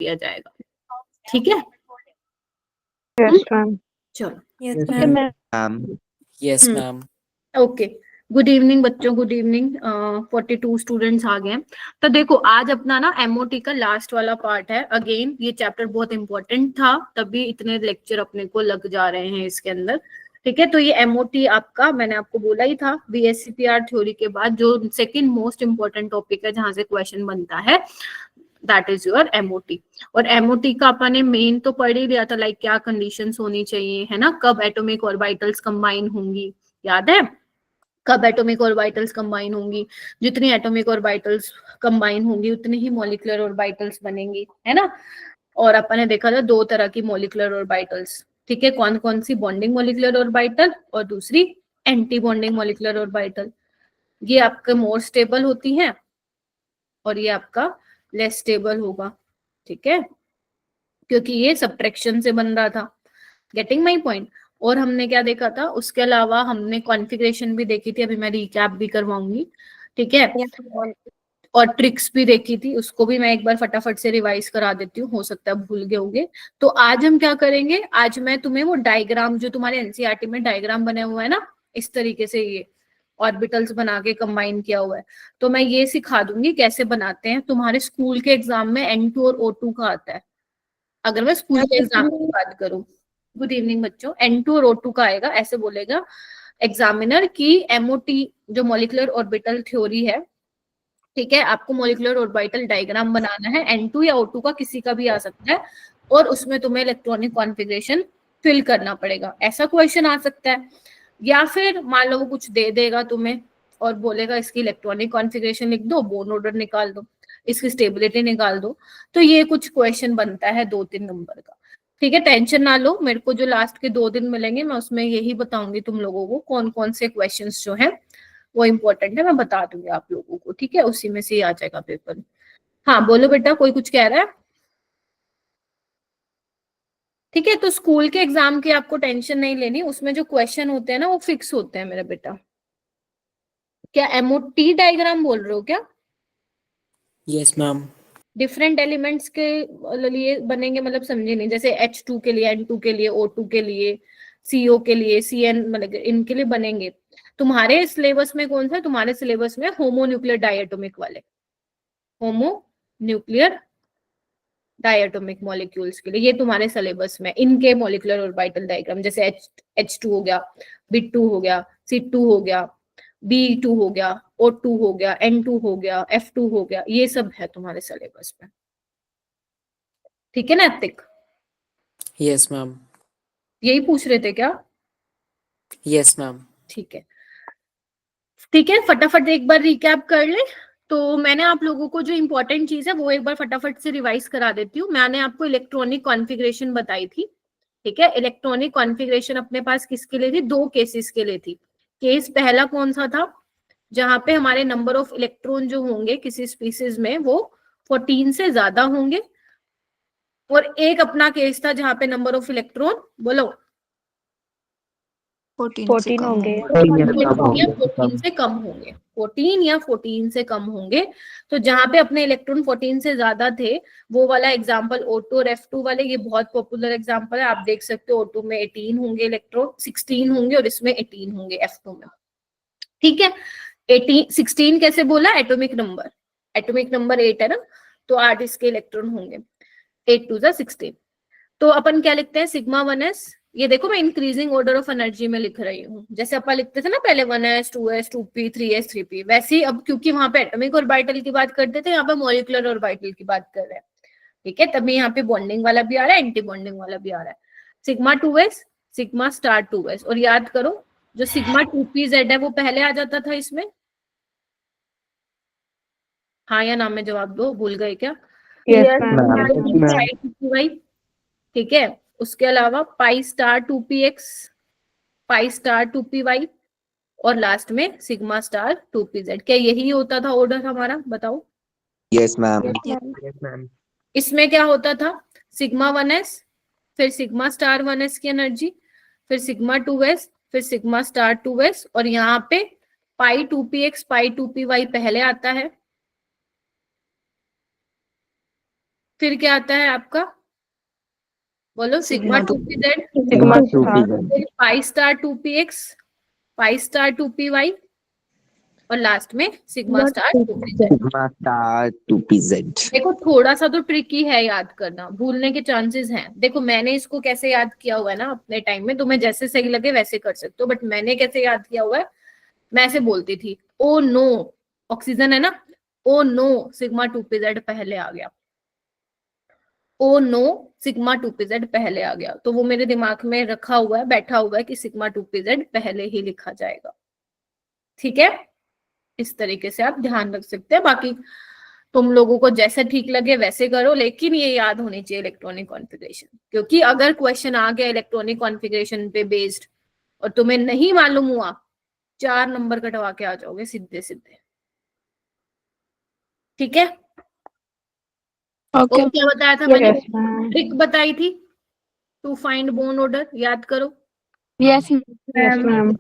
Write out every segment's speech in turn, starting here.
दिया जाएगा, ठीक है? Yes ma'am. चलो yes ma'am. Okay, good evening बच्चों, गुड इवनिंग। 42 स्टूडेंट्स आ गए हैं। तो देखो आज अपना ना एमओटी का लास्ट वाला पार्ट है। अगेन ये चैप्टर बहुत इंपॉर्टेंट था, तभी इतने लेक्चर अपने को लग जा रहे हैं इसके अंदर, ठीक है? तो ये एमओटी आपका, मैंने आपको बोला ही था, बीएससीपीआर थ्योरी के बाद जो सेकंड मोस्ट इंपॉर्टेंट टॉपिक है जहां से क्वेश्चन बनता है, दैट इज योर एमओटी। और एमओटी का अपन ने मेन तो पढ़ ही लिया था, लाइक क्या कंडीशंस होनी चाहिए, है ना? कब एटॉमिक ऑर्बिटल्स कंबाइन होंगी, याद है? कब एटॉमिक ऑर्बिटल्स कंबाइन होंगी, जितनी एटॉमिक ऑर्बिटल्स कंबाइन होंगी उतनी ही मॉलिक्यूलर ऑर्बिटल्स बनेंगी, है ना? और अपन ने देखा था दो तरह की मॉलिक्यूलर ऑर्बिटल्स, ठीक है? कौन कौन सी? बॉन्डिंग मॉलिक्यूलर ऑर्बिटल और दूसरी एंटी बॉन्डिंग मॉलिक्यूलर ऑर्बिटल। ये आपके मोर स्टेबल होती हैं और ये आपका लेस स्टेबल होगा, ठीक है? क्योंकि ये सब्ट्रैक्शन से बन रहा था। Getting my point? और हमने क्या देखा था उसके अलावा? हमने कॉन्फ़िगरेशन भी देखी थी, अभी मैं रिकैप भी करवाऊंगी, ठीक है? और ट्रिक्स भी देखी थी, उसको भी मैं एक बार फटाफट से रिवाइज करा देती हूँ, हो सकता है भूल गए होंगे। तो आज हम क्या करेंगे, आज मैं तुम्हें वो डायग्राम जो तुम्हारे एनसीईआरटी में डायग्राम बने हुए हैं ना, इस तरीके से ये ऑर्बिटल्स बना के कंबाइन किया हुआ है, तो मैं ये सिखा दूंगी कैसे बनाते हैं। तुम्हारे स्कूल के एग्जाम में N2 और O2 का आता है, अगर मैं स्कूल के एग्जाम की बात करूं। गुड इवनिंग बच्चों, N2 और O2 का आएगा, ऐसे बोलेगा एग्जामिनर की एमओटी जो मॉलिक्यूलर ऑर्बिटल थ्योरी है, ठीक है? आपको मॉलिक्यूलर ऑर्बिटल डायग्राम बनाना है, N2 या O2 का किसी का भी आ सकता है, और उसमें तुम्हें इलेक्ट्रॉनिक कॉन्फ़िगरेशन फिल करना पड़ेगा। ऐसा क्वेश्चन आ सकता है, या फिर मान लो वो कुछ दे देगा तुम्हें और बोलेगा इसकी इलेक्ट्रॉनिक कॉन्फ़िगरेशन लिख दो, बोन ऑर्डर निकाल दो, इसकी स्टेबिलिटी निकाल दो। तो ये कुछ क्वेश्चन बनता है 2-3 नंबर का, ठीक है? टेंशन ना लो, मेरे को जो लास्ट के 2 दिन मिलेंगे मैं उसमें यही बताऊंगी तुम लोगों को कौन कौन से क्वेश्चंस जो हैं वो इम्पोर्टेंट है, मैं बता दूंगी आप लोगों को, ठीक है? उसी में से ही आ जाएगा पेपर। हाँ बोलो बेटा, कोई कुछ कह रहा है? ठीक है, तो स्कूल के एग्जाम की आपको टेंशन नहीं लेनी, उसमें जो क्वेश्चन होते हैं ना वो फिक्स होते हैं मेरा बेटा। क्या एमओटी डायग्राम बोल रहे हो क्या? Yes ma'am. डिफरेंट एलिमेंट्स के लिए बनेंगे, मतलब समझे नहीं? जैसे H2 के लिए, N2 के लिए, O2 के लिए, CO के लिए, CN, मतलब इनके लिए बनेंगे। तुम्हारे सिलेबस में कौन सा है? तुम्हारे सिलेबस में होमो न्यूक्लियर डायटोमिक वाले, होमो न्यूक्लियर डायटोमिक मॉलिक्यूल्स के लिए, ये तुम्हारे सिलेबस में इनके मॉलिक्यूलर ऑर्बिटल डायग्राम, जैसे H2 हो गया, B2 हो गया, C2 हो गया, B2 हो गया, O2 हो गया, N2 हो गया, F2 हो गया, ये सब है तुम्हारे सिलेबस में, ठीक है ना अतिक? Yes ma'am. यही पूछ रहे थे क्या? Yes ma'am. ठीक है, ठीक है, फटाफट एक बार रिकैप कर ले। तो मैंने आप लोगों को जो इंपॉर्टेंट चीज है वो एक बार फटाफट से रिवाइज करा देती हूँ। मैंने आपको इलेक्ट्रॉनिक कॉन्फ़िगरेशन बताई थी, ठीक है? इलेक्ट्रॉनिक कॉन्फ़िगरेशन अपने पास किसके लिए थी? 2 केसेस के लिए थी। केस पहला कौन सा था? जहां पे हमारे नंबर ऑफ इलेक्ट्रॉन जो होंगे किसी स्पीसीज में वो 14 से ज्यादा होंगे, और एक अपना केस था जहां पे नंबर ऑफ इलेक्ट्रॉन, बोलो, 14 होंगे। 14 से कम होंगे, 14 या 14 से कम होंगे। तो जहां पे अपने इलेक्ट्रॉन 14 से ज्यादा थे, वो वाला एग्जांपल O2 और F2 वाले, ये बहुत पॉपुलर एग्जांपल है। आप देख सकते हो O2 में 18 होंगे इलेक्ट्रॉन, 16 होंगे, और इसमें 18 होंगे F2 में, ठीक है? 18 16 कैसे बोला? एटॉमिक नंबर, एटॉमिक नंबर 8 है ना, तो 8 इसके इलेक्ट्रॉन होंगे, 8 2 16। तो अपन क्या लिखते हैं? सिग्मा 1s, ये देखो मैं इंक्रीजिंग ऑर्डर ऑफ एनर्जी में लिख रही हूँ, जैसे अपन लिखते थे ना पहले 1s 2s 2p 3s 3p, वैसे ही अब क्योंकि वहां पे एटॉमिक ऑर्बिटल की बात करते थे, यहाँ पे मॉलिक्यूलर ऑर्बिटल की बात कर रहे हैं, ठीक है? तभी यहाँ पे बॉन्डिंग वाला भी आ रहा है, एंटी बॉन्डिंग वाला भी आ रहा है। Sigma 2s, sigma star 2s, और याद करो जो सिग्मा 2pz है वो पहले आ जाता था इसमें, हाँ या ना में जवाब दो, भूल गए क्या? Yes ma'am. ठीक है, उसके अलावा पाई star 2px, pi star 2py, और लास्ट में सिग्मा स्टार 2pz। क्या यही होता था ऑर्डर हमारा? बताओ। Yes ma'am. इसमें क्या होता था? सिग्मा 1s, फिर सिग्मा स्टार 1s की एनर्जी, फिर सिग्मा 2s, फिर सिग्मा स्टार 2s, और यहाँ पे पाई 2px पाई 2py पहले आता है, फिर क्या आता है आपका, बोलो, सिग्मा 2pz, सिग्मा स्टार फिर pi star 2px, pi star 2py, और लास्ट में sigma star 2pz। Sigma star 2pz। देखो थोड़ा सा तो ट्रिकी है याद करना, भूलने के चांसेस हैं। देखो मैंने इसको कैसे याद किया हुआ है ना अपने टाइम में, तुम्हें जैसे सही लगे वैसे कर सकते हो, बट मैंने कैसे याद किया हुआ है, मैं ऐसे बोलती थी, ओ नो ऑक्सीजन है ना, ओ नो सिग्मा 2pz पहले आ गया, ओ नो सिग्मा 2pz पहले आ गया, तो वो मेरे दिमाग में रखा हुआ है, बैठा हुआ है कि सिग्मा 2pz पहले ही लिखा जाएगा। ठीक है, इस तरीके से आप ध्यान रख सकते हैं। बाकी तुम लोगों को जैसे ठीक लगे वैसे करो, लेकिन ये याद होनी चाहिए इलेक्ट्रॉनिक कॉन्फ़िगरेशन, क्योंकि अगर क्वेश्चन आ गया इलेक्ट्रॉनिक कॉन्फ़िगरेशन पे बेस्ड और तुम्हें नहीं मालूम हुआ, 4 नंबर कटवा के आ जाओगे सीधे सीधे। ठीक है, ओके और क्या बताया था मैंने, यस मैम ट्रिक बताई थी टू फाइंड बोन ऑर्डर, याद करो। यस मैम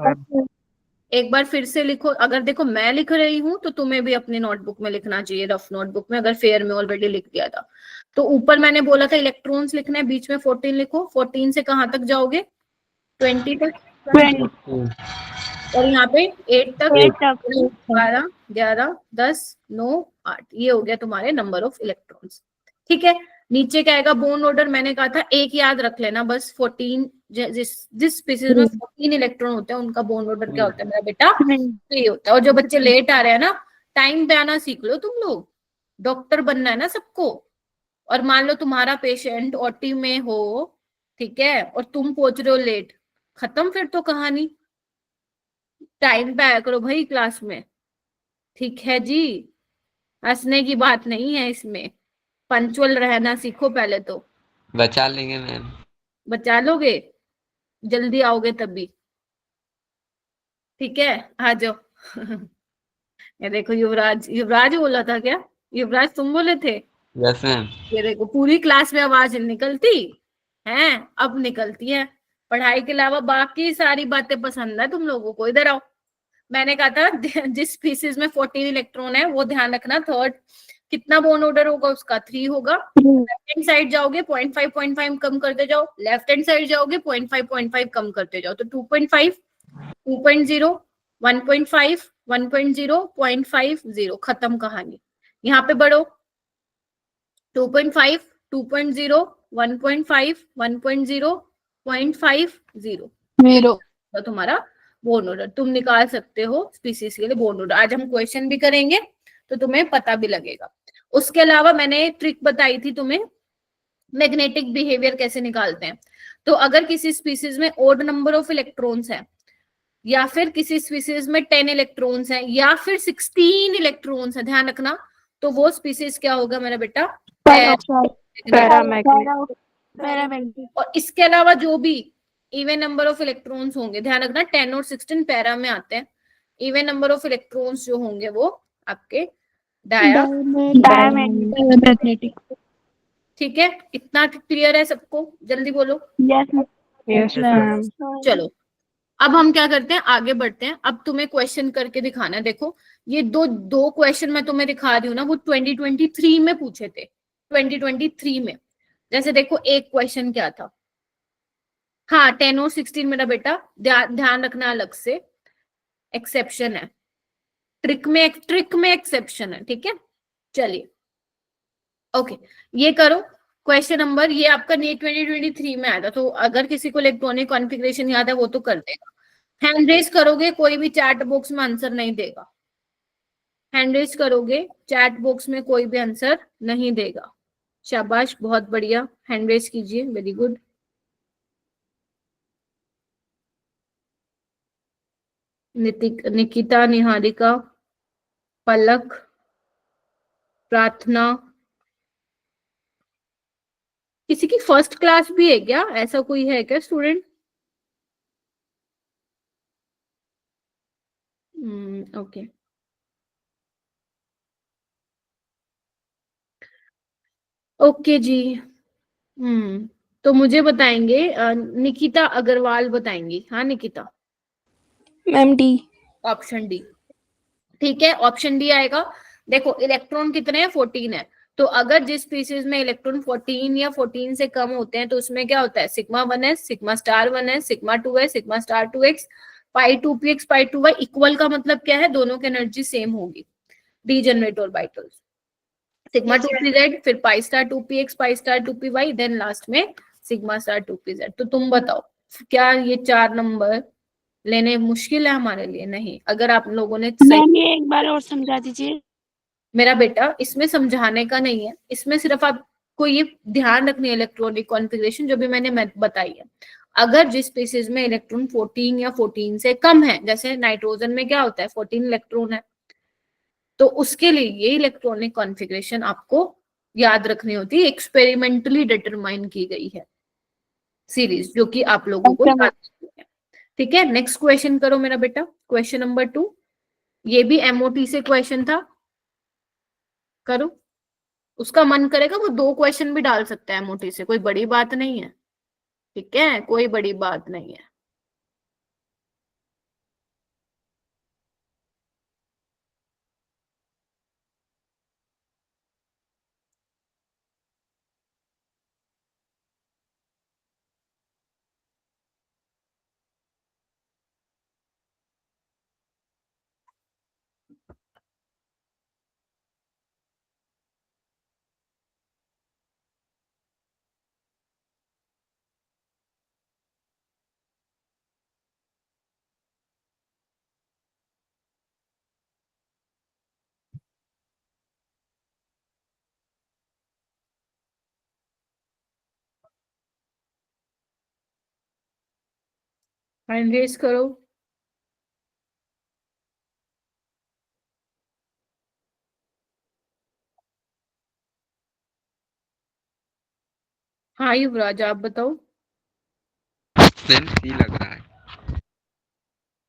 एक बार फिर से लिखो, अगर देखो मैं लिख रही हूं तो तुम्हें भी अपने नोटबुक में लिखना चाहिए, रफ नोटबुक में, अगर फेयर में ऑलरेडी लिख दिया था तो ऊपर मैंने बोला था इलेक्ट्रॉन्स लिखना है, बीच में 14 लिखो, 14 से कहां तक जाओगे, 20 तक, और यहाँ पे 8 तक, 12, 11, 10, 9, 8, ये हो गया तुम्हारे नंबर ऑफ इलेक्ट्रॉन्स। ठीक है, नीचे क्या आएगा, बोन ऑर्डर, मैंने कहा था एक याद रख लेना बस, 14, जिस स्पीसीज में 14 इलेक्ट्रॉन होते हैं उनका बोन ऑर्डर क्या होता है मेरा बेटा, 3 होता है। और जो बच्चे लेट आ रहे हैं ना, टाइम पे आना सीख लो, तुम लोग डॉक्टर बनना है ना सबको, और मान लो तुम्हारा पेशेंट ओटी में हो, ठीक है, और तुम पहुंच रहे हो लेट, खत्म फिर तो कहानी। टाइम पे आया करो भाई क्लास में, ठीक है जी, हंसने की बात नहीं है इसमें, पंचुअल रहना सीखो पहले तो। बचा लेंगे मैम। बचा लोगे, जल्दी आओगे तभी। ठीक है, आ जाओ। ये देखो युवराज, युवराज बोला था क्या, युवराज तुम बोले थे। Yes ma'am. ये देखो पूरी क्लास में आवाज निकलती है, अब निकलती है। पढ़ाई के अलावा बाकी सारी बातें पसंद है तुम लोगों को, इधर आओ। मैंने कहा था जिस स्पीसीज में 14 इलेक्ट्रॉन है वो ध्यान रखना, थर्ड कितना बोन ऑर्डर होगा उसका 3 होगा। लेफ्ट हैंड साइड जाओगे 0.5 कम करते जाओ, लेफ्ट हैंड साइड जाओगे 0.5 कम करते जाओ, तो 2.5, 2.0, 1.5, 1.0, 0.50, खत्म कहानी। यहाँ पे बढ़ो, 2.5, 2.0, 1.5, 1.0, 0.50, मेरो तो तुम्हारा बोन ऑर्डर तुम निकाल सकते हो स्पीसीज के लिए बोन ऑर्डर। आज हम क्वेश्चन भी करेंगे तो तुम्हें पता भी लगेगा। उसके अलावा मैंने ट्रिक बताई थी तुम्हें, मैग्नेटिक बिहेवियर कैसे निकालते हैं। तो अगर किसी स्पीसीज में ओड नंबर ऑफ इलेक्ट्रॉन्स है, या फिर किसी स्पीसीज में 10 इलेक्ट्रॉन्स है, या फिर 16 इलेक्ट्रॉन्स है, ध्यान रखना, तो वो स्पीसीज क्या होगा मेरा बेटा, पैरामैग्नेटिक और इसके अलावा जो भी इवन नंबर ऑफ इलेक्ट्रॉन्स होंगे, ध्यान रखना 10 और 16 पैरा में आते हैं, इवन नंबर ऑफ इलेक्ट्रॉन्स जो होंगे वो आपके डायमैग्नेटिक। ठीक है, इतना क्लियर है सबको, जल्दी बोलो। यस मैम चलो अब हम क्या करते हैं, आगे बढ़ते हैं। अब तुम्हें क्वेश्चन करके दिखाना है। देखो ये दो क्वेश्चन मैं तुम्हें दिखा रही हूँ ना, वो 2023 में पूछे थे, 2023 में। जैसे देखो एक क्वेश्चन क्या था, हाँ 10 और 16 मेरा बेटा ध्यान रखना, अलग से एक्सेप्शन है, ट्रिक में एक्सेप्शन है, ठीक है। चलिए ओके, ये करो क्वेश्चन नंबर, ये आपका नीट 2023 में आया था, तो अगर किसी को इलेक्ट्रॉनिक कॉन्फ़िगरेशन याद है वो तो कर देगा। हैंड रेज करोगे, कोई भी चैट बॉक्स में आंसर नहीं देगा। हैंड रेज करोगे, चैट बॉक्स में कोई भी आंसर नहीं देगा। शाबाश, बहुत बढ़िया, हैंड रेज कीजिए, वेरी गुड। निकिता, निहारिका, पलक, प्रार्थना, किसी की फर्स्ट क्लास भी है क्या, ऐसा कोई है क्या स्टूडेंट? ओके ओके जी। तो मुझे बताएंगे, निकिता अग्रवाल बताएंगी। हाँ Nikita, ma'am D. Option D, ठीक है, ऑप्शन डी आएगा। देखो इलेक्ट्रॉन कितने हैं, 14 है, तो अगर जिस स्पीसीज में इलेक्ट्रॉन 14 या 14 से कम होते हैं तो उसमें क्या होता है, sigma 1s, sigma star 1s, sigma 2s, sigma star 2x, pi 2px, pi 2y। Equal का मतलब क्या है, दोनों की एनर्जी सेम होगी, डीजेनरेट ऑर्बिटल्स। सिग्मा 2pz, फिर pi star 2px, pi star 2py, then last में सिग्मा स्टार 2pz। तो तुम बताओ क्या ये 4 नंबर लेने मुश्किल है हमारे लिए? नहीं, अगर आप लोगों ने सही। मैम ये एक बार और समझा दीजिए। मेरा बेटा, इसमें समझाने का नहीं है, इसमें सिर्फ आपको ये ध्यान रखनी है इलेक्ट्रॉनिक कॉन्फ़िगरेशन जो भी मैंने बताई है। अगर जिस स्पीसीज में इलेक्ट्रॉन 14 या 14 से कम है, जैसे नाइट्रोजन में क्या होता है 14 इलेक्ट्रॉन है, तो उसके लिए ये इलेक्ट्रॉनिक कॉन्फ़िगरेशन आपको याद रखनी होती है, एक्सपेरिमेंटली डिटरमाइन की गई है सीरीज, जो कि आप लोगों को याद रखनी है। ठीक है, नेक्स्ट क्वेश्चन करो मेरा बेटा, क्वेश्चन नंबर 2। ये भी एमओटी से क्वेश्चन था, करो। उसका मन करेगा वो 2 क्वेश्चन भी डाल सकता है एमओटी से, कोई बड़ी बात नहीं है। ठीक है, कोई बड़ी बात नहीं है। हैंड रेज करो। हाँ युवराज, आप बताओ मैम सी लग रहा है।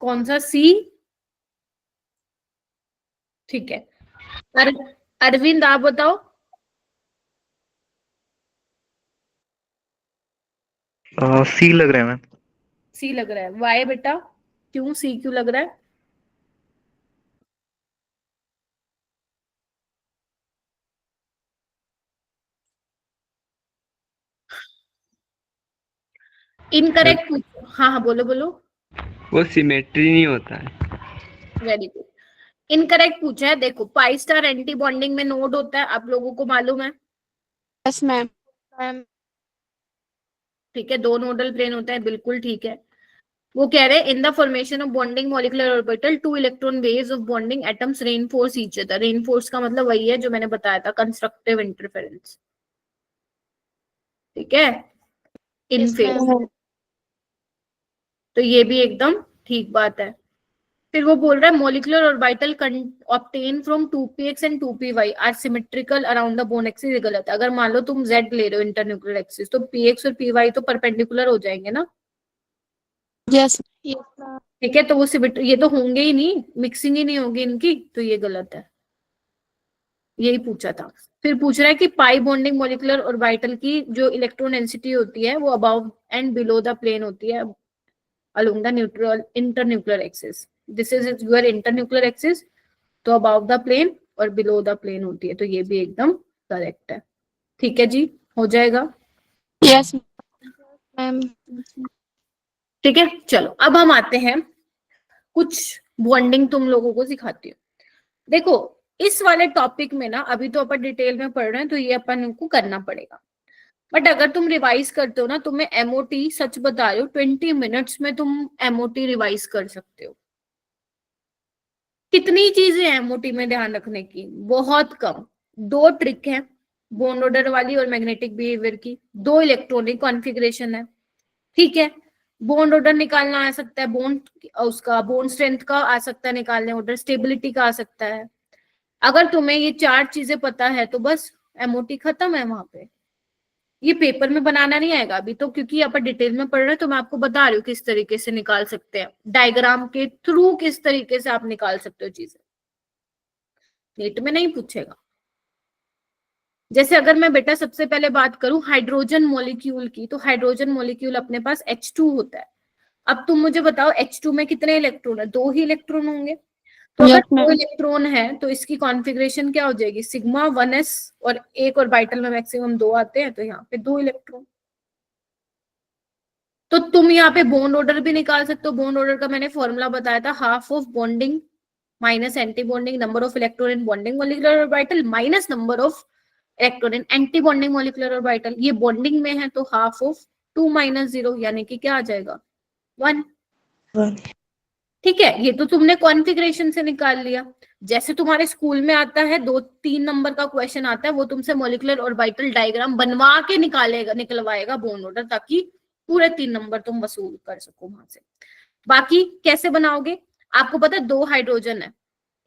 कौन सा सी? ठीक है, अर, अरविंद आप बताओ। सी लग रहा है मैम। सी लग रहा है, वाई बेटा? क्यों सी क्यों लग रहा है? इनकरेक्ट पूछो। हाँ हाँ, बोलो बोलो। वो सिमेट्री नहीं होता है। Very good. इनकरेक्ट पूछा है। देखो, पाई स्टार एंटी बॉन्डिंग में नोड होता है, आप लोगों को मालूम है। Yes ma'am. मैम ठीक है, 2 नोडल प्लेन होता है, बिल्कुल ठीक है। वो कह रहे हैं in the formation of bonding molecular orbital 2 electron waves of bonding atoms reinforce each other. Reinforce का मतलब वही है जो मैंने बताया था, कंस्ट्रक्टिव इंटरफेरेंस। ठीक है, इन यस फेज। मैम। तो ये भी एकदम ठीक बात है। फिर वो बोल रहा है molecular orbital obtain from 2px and 2py are symmetrical around the bond axis. ये गलत है। अगर मान लो तुम z ले रहे हो इंटरन्यूक्लियर एक्सिस, तो px और py तो परपेंडिकुलर हो जाएंगे ना। Yes ma'am. ठीक है, तो वो सिमेट्री, ये तो होंगे ही नहीं, मिक्सिंग ही नहीं होगी इनकी, तो ये गलत है। यही पूछा था। फिर पूछ रहा है कि पाई बॉन्डिंग मॉलिक्यूलर ऑर्बिटल की जो इलेक्ट्रॉन डेंसिटी होती है वो above and below the plane होती है along the neutral internuclear axis. This is your internuclear axis, तो above the plane और below the plane होती है। तो ये भी एकदम करेक्ट है। ठीक है जी, हो जाएगा। Yes ma'am. ठीक है, चलो अब हम आते हैं कुछ बॉन्डिंग तुम लोगों को सिखाती हूँ। देखो, इस वाले टॉपिक में ना अभी तो अपन डिटेल में पढ़ रहे हैं, तो ये अपन को करना पड़ेगा। बट अगर तुम रिवाइज करते हो ना, तुम्हें एमओटी, सच बता रही हो, 20 मिनट्स में तुम एमओटी रिवाइज कर सकते हो। कितनी चीजें हैं एमओटी में ध्यान रखने की? बहुत कम। 2 ट्रिक है, बॉन्ड ऑर्डर वाली और मैग्नेटिक बिहेवियर की। 2 इलेक्ट्रॉनिक कॉन्फ़िगरेशन है। ठीक है, बॉन्ड ऑर्डर निकालना आ सकता है, बॉन्ड उसका बॉन्ड स्ट्रेंथ का आ सकता है निकालने, ऑर्डर स्टेबिलिटी का आ सकता है। अगर तुम्हें ये 4 चीजें पता है तो बस एमओटी खत्म है वहां पे। ये पेपर में बनाना नहीं आएगा अभी तो, क्योंकि अपन डिटेल में पढ़ रहे हैं, तो मैं आपको बता रही हूँ किस तरीके से निकाल सकते हैं, डायग्राम के थ्रू किस तरीके से आप निकाल सकते हो चीजें। नीट में नहीं पूछेगा। जैसे अगर मैं बेटा सबसे पहले बात करूं हाइड्रोजन मॉलिक्यूल की, तो हाइड्रोजन मॉलिक्यूल अपने पास H2 होता है। अब तुम मुझे बताओ H2 में कितने इलेक्ट्रॉन है? 2 ही इलेक्ट्रॉन होंगे। तो अगर Yes, दो ma'am. इलेक्ट्रॉन है तो इसकी कॉन्फ़िगरेशन क्या हो जाएगी, सिग्मा 1s, और एक ऑर्बिटल में मैक्सिमम 2 आते हैं, तो यहाँ पे 2 इलेक्ट्रॉन। तो तुम यहाँ पे बॉन्ड ऑर्डर भी निकाल सकते हो। बॉन्ड ऑर्डर का मैंने फॉर्मूला बताया था, half of bonding minus anti bonding, number of electron in bonding molecular orbital minus number of electron in anti bonding molecular orbital. ये बॉन्डिंग में है तो हाफ ऑफ 2 माइनस 0 यानी कि क्या आ जाएगा, 1। ठीक है, ये तो तुमने कॉन्फ़िगरेशन से निकाल लिया। जैसे तुम्हारे स्कूल में आता है 2-3 नंबर का क्वेश्चन आता है, वो तुमसे मॉलिक्यूलर ऑर्बिटल डायग्राम बनवा के निकलवाएगा बॉन्ड ऑर्डर, ताकि पूरे 3 नंबर तुम वसूल कर सको वहां से। बाकी कैसे बनाओगे, आपको पता है 2 हाइड्रोजन है,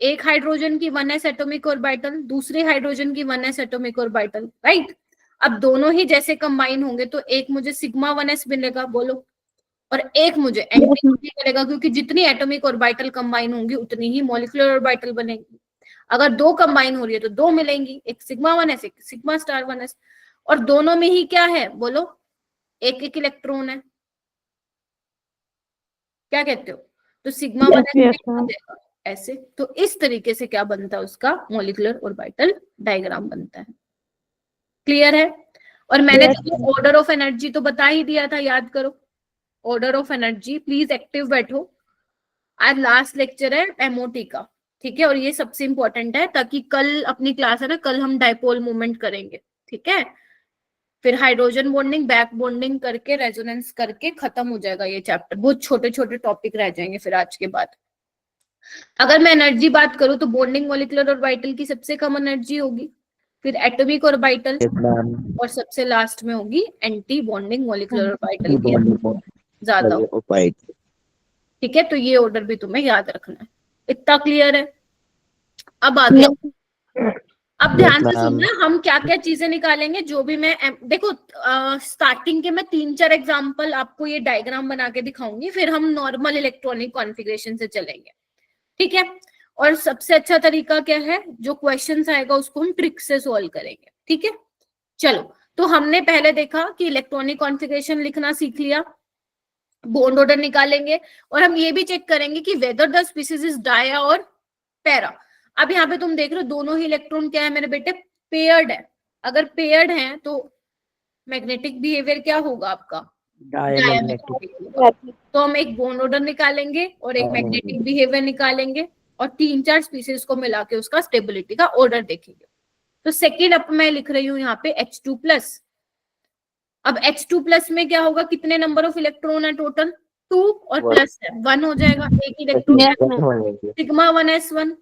एक हाइड्रोजन की 1s एटॉमिक ऑर्बिटल, दूसरे हाइड्रोजन की 1s एटॉमिक ऑर्बिटल, राइट। अब दोनों ही जैसे कंबाइन होंगे तो एक मुझे सिग्मा 1s मिलेगा, बोलो, और एक मुझे एंटी मिलेगा, क्योंकि जितनी एटॉमिक ऑर्बिटल कंबाइन होंगी उतनी ही मॉलिक्यूलर ऑर्बिटल बनेगी। अगर 2 कंबाइन हो रही है तो 2 मिलेंगी, एक सिग्मा 1s एक सिग्मा स्टार 1s, और दोनों में ही क्या है, बोलो, एक एक इलेक्ट्रॉन है। क्या कहते हो, तो सिग्मा 1s ऐसे। तो इस तरीके से क्या बनता है, उसका मॉलिक्यूलर ऑर्बिटल डायग्राम बनता है। क्लियर है। और मैंने ऑर्डर ऑफ एनर्जी तो बता ही दिया था, याद करो order of energy. Please active बैठो, आज लास्ट लेक्चर है एमओटी का, ठीक है, और ये सबसे इंपॉर्टेंट है, ताकि कल अपनी क्लास है ना, कल हम डाइपोल मूवमेंट करेंगे, ठीक है। फिर हाइड्रोजन बॉन्डिंग, बैक बॉन्डिंग करके, रेजोनेंस करके खत्म हो जाएगा ये चैप्टर। बहुत छोटे छोटे टॉपिक रह जाएंगे फिर आज के बाद। अगर मैं एनर्जी बात करूं तो बॉन्डिंग मॉलिक्यूलर ऑर्बिटल की सबसे कम एनर्जी होगी, फिर एटॉमिक ऑर्बिटल, और सबसे लास्ट में होगी एंटी बॉन्डिंग मॉलिक्यूलर ऑर्बिटल की ज्यादा। ठीक है, तो ये ऑर्डर भी तुम्हें याद रखना है। इतना क्लियर है। अब आगे, अब ध्यान से सुनना, हम क्या क्या चीजें निकालेंगे, जो भी मैं देखो स्टार्टिंग के मैं 3-4 एग्जांपल आपको ये डायग्राम बना के दिखाऊंगी, फिर हम नॉर्मल इलेक्ट्रॉनिक कॉन्फ़िगरेशन से चलेंगे, ठीक है। और सबसे अच्छा तरीका क्या है, जो क्वेश्चन आएगा उसको हम ट्रिक से सोल्व करेंगे, ठीक है। चलो, तो हमने पहले देखा कि इलेक्ट्रॉनिक कॉन्फ़िगरेशन लिखना सीख लिया, बॉन्ड ऑर्डर निकालेंगे, और हम ये भी चेक करेंगे कि whether the species is dia और पैरा। अब यहाँ पे तुम देख रहे हो दोनों ही इलेक्ट्रॉन क्या है मेरे बेटे, पेयर्ड है। अगर पेयर्ड है तो मैग्नेटिक बिहेवियर क्या होगा आपका, डायमैग्नेटिक। तो हम एक बॉन्ड ऑर्डर निकालेंगे और एक मैग्नेटिक बिहेवियर निकालेंगे, और 3-4 स्पीसीज को मिला के उसका स्टेबिलिटी का ऑर्डर देखेंगे। तो सेकेंड अप मैं लिख रही हूँ यहाँ पे H2+। अब H2+ में क्या होगा, कितने नंबर ऑफ इलेक्ट्रॉन है टोटल, 2, और प्लस है 1 हो जाएगा, एक इलेक्ट्रॉन, सिग्मा 1s1।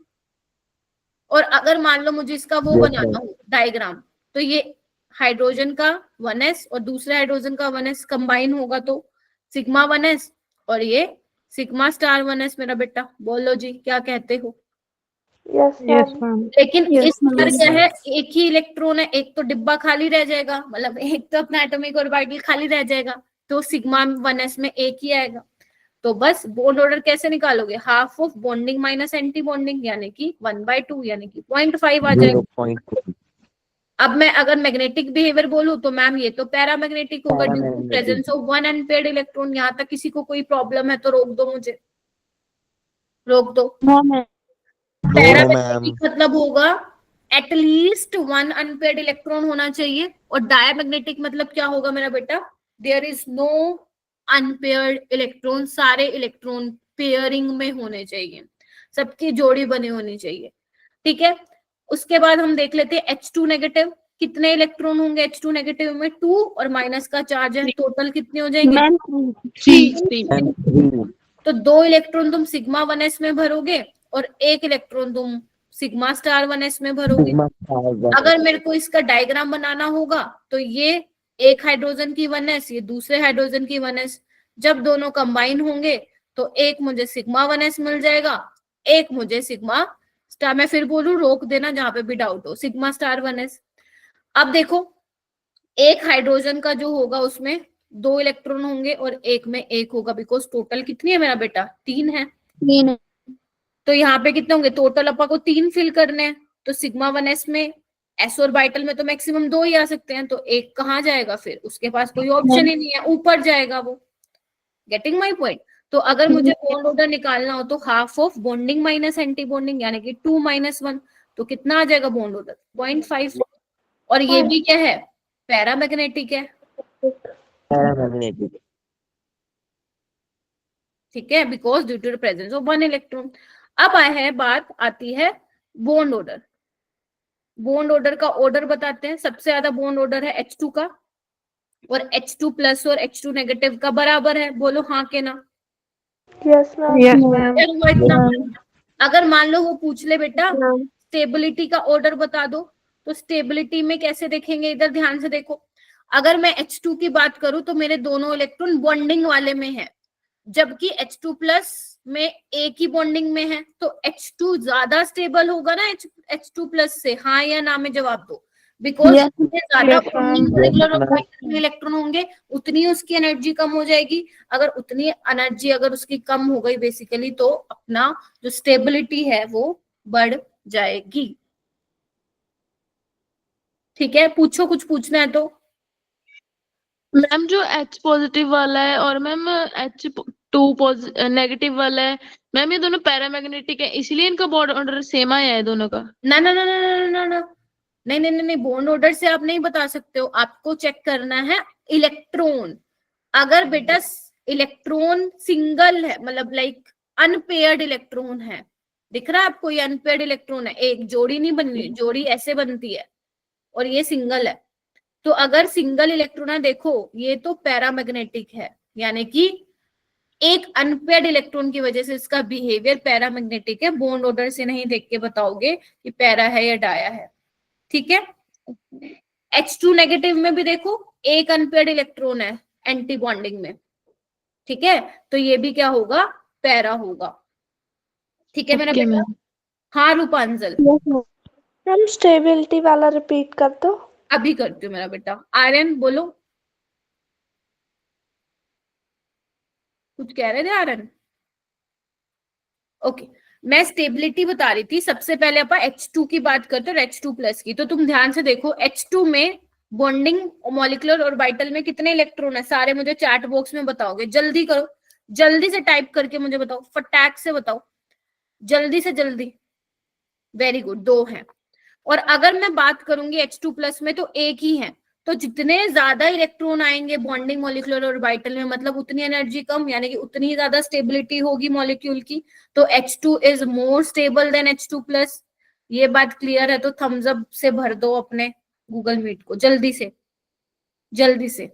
और अगर मान लो मुझे इसका वो बनाना हो डायग्राम, तो ये हाइड्रोजन का 1s और दूसरे हाइड्रोजन का 1s कंबाइन होगा तो सिग्मा 1s, और ये सिग्मा स्टार 1s। मेरा बेटा बोलो जी, क्या कहते हो। Yes, ma'am. लेकिन Yes, इस पर ma'am. क्या है, एक ही इलेक्ट्रॉन है, एक तो डिब्बा खाली रह जाएगा, मतलब एक तो अपना एटॉमिक ऑर्बिटल खाली रह जाएगा, तो सिग्मा 1s में एक ही आएगा। तो बस बॉन्ड ऑर्डर कैसे निकालोगे, half of bonding minus anti bonding, यानी कि 1/2 यानी कि 0.5 आ जाएगा। अब मैं अगर मैग्नेटिक बिहेवियर बोलूं तो मैम ये तो पैरामैग्नेटिक होगा, due to presence of 1 unpaired electron. यहाँ तक किसी को कोई प्रॉब्लम है तो रोक दो, मुझे रोक दो। No, ma'am. पैरामैग्नेटिक मतलब होगा एटलीस्ट 1 अनपेयर्ड इलेक्ट्रॉन होना चाहिए, और डायमैग्नेटिक मतलब क्या होगा मेरा बेटा, there is no unpaired electron, सारे इलेक्ट्रॉन पेयरिंग में होने चाहिए, सबकी जोड़ी बनी होनी चाहिए, ठीक है। उसके बाद हम देख लेते हैं H2 नेगेटिव, कितने इलेक्ट्रॉन होंगे H2 नेगेटिव में, 2, और माइनस का चार्ज है, टोटल कितने हो जाएंगे, Ma'am, 3. तो 2 इलेक्ट्रॉन तुम सिग्मा 1s में भरोगे और 1 इलेक्ट्रॉन तुम सिग्मा स्टार 1s में भरोगे। अगर मेरे को इसका डायग्राम बनाना होगा तो ये एक हाइड्रोजन की 1s, ये दूसरे हाइड्रोजन की 1s, जब दोनों कंबाइन होंगे तो एक मुझे सिग्मा 1s मिल जाएगा, एक मुझे सिग्मा स्टार, मैं फिर बोलूं रोक देना जहां पे भी डाउट हो, सिग्मा स्टार 1s। अब देखो एक हाइड्रोजन का जो होगा उसमें 2 इलेक्ट्रॉन होंगे और एक में 1 होगा, बिकॉज टोटल कितनी है मेरा बेटा, 3 है। 3. तो यहाँ पे कितने होंगे, टोटल अपा को 3 फिल करने हैं, तो सिग्मा 1s में एस ऑर्बिटल में तो मैक्सिमम 2 ही आ सकते हैं, तो एक कहाँ जाएगा, फिर उसके पास कोई ऑप्शन ही नहीं है, ऊपर जाएगा वो। Getting my point. तो अगर मुझे बॉन्ड ऑर्डर निकालना हो तो half of bonding minus anti bonding यानी कि 2 - 1, तो कितना आ जाएगा बॉन्ड ऑर्डर 0.5। और ये भी क्या है, पैरामैग्नेटिक है, पैरामैग्नेटिक। ठीक है, because due to the presence of 1 electron. अब बात आती है बॉन्ड ऑर्डर। बॉन्ड ऑर्डर का ऑर्डर बताते हैं। सबसे ज्यादा बॉन्ड ऑर्डर है H2 का, और H2 प्लस और H2 नेगेटिव का बराबर है। बोलो हाँ के ना। Yes, ma'am. Yes, क्या हुआ इतना? अगर मान लो वो पूछ ले बेटा स्टेबिलिटी का ऑर्डर बता दो, तो स्टेबिलिटी में कैसे देखेंगे, इधर ध्यान से देखो। अगर मैं H2 की बात करूं तो मेरे दोनों इलेक्ट्रॉन बॉन्डिंग वाले में है, जबकि H2 प्लस में एक ही बॉन्डिंग में है, तो H2 ज्यादा स्टेबल होगा ना H2 प्लस से, हाँ या ना में जवाब दो। बिकॉज ज्यादा बॉन्डिंग इलेक्ट्रॉन होंगे उतनी उसकी एनर्जी कम हो जाएगी। अगर उतनी एनर्जी अगर उसकी कम हो गई बेसिकली, तो अपना जो स्टेबिलिटी है वो बढ़ जाएगी। ठीक है, पूछो, कुछ पूछना है तो। मैम जो H पॉजिटिव वाला है और मैम H2 नेगेटिव वाला है, मैम ये दोनों पैरामैग्नेटिक है, इसीलिए इनका बॉन्ड ऑर्डर सेम आया है दोनों का। ना ना ना ना ना ना ना, नहीं नहीं नहीं, बॉन्ड ऑर्डर से आप नहीं बता सकते हो, आपको चेक करना है इलेक्ट्रॉन। अगर बेटा इलेक्ट्रॉन सिंगल है, मतलब लाइक अनपेयर्ड इलेक्ट्रॉन है, दिख रहा है आपको, ये अनपेयर्ड इलेक्ट्रॉन है, एक जोड़ी नहीं बनी, जोड़ी ऐसे बनती है, और ये सिंगल है। तो अगर सिंगल इलेक्ट्रॉन है, देखो ये तो पैरामैग्नेटिक है, यानी कि एक अनपेयर्ड इलेक्ट्रॉन की वजह से इसका बिहेवियर पैरामैग्नेटिक है। बॉन्ड ऑर्डर से नहीं देख के बताओगे कि पैरा है या डाया है, ठीक है। H2 नेगेटिव में भी देखो एक अनपेयर्ड इलेक्ट्रॉन है एंटी बॉन्डिंग में, ठीक है, तो ये भी क्या होगा, पैरा होगा। ठीक है मेरा बेटा। हाँ रूपांजल, मैम स्टेबिलिटी वाला रिपीट कर दो। अभी करती हूँ मेरा बेटा। आर्यन बोलो, कुछ कह रहे थे आर्यन? ओके, मैं स्टेबिलिटी बता रही थी। सबसे पहले अपन H2 की बात करते हैं, H2 प्लस की। तो तुम ध्यान से देखो, H2 में बॉन्डिंग मॉलिक्यूलर ऑर्बिटल में कितने इलेक्ट्रॉन है, सारे मुझे चैट बॉक्स में बताओगे। जल्दी करो, जल्दी से टाइप करके मुझे बताओ, फटाक से बताओ, जल्दी से जल्दी। वेरी गुड, 2 हैं। और अगर मैं बात करूंगी H2 प्लस में तो एक ही है, तो जितने ज्यादा इलेक्ट्रॉन आएंगे बॉन्डिंग मॉलिक्यूलर ऑर्बिटल में, मतलब उतनी एनर्जी कम, यानी कि उतनी ज्यादा स्टेबिलिटी होगी मॉलिक्यूल की। तो H2 is more stable then H2 plus. ये बात क्लियर है तो थम्स अप से भर दो अपने गूगल मीट को, जल्दी से जल्दी से।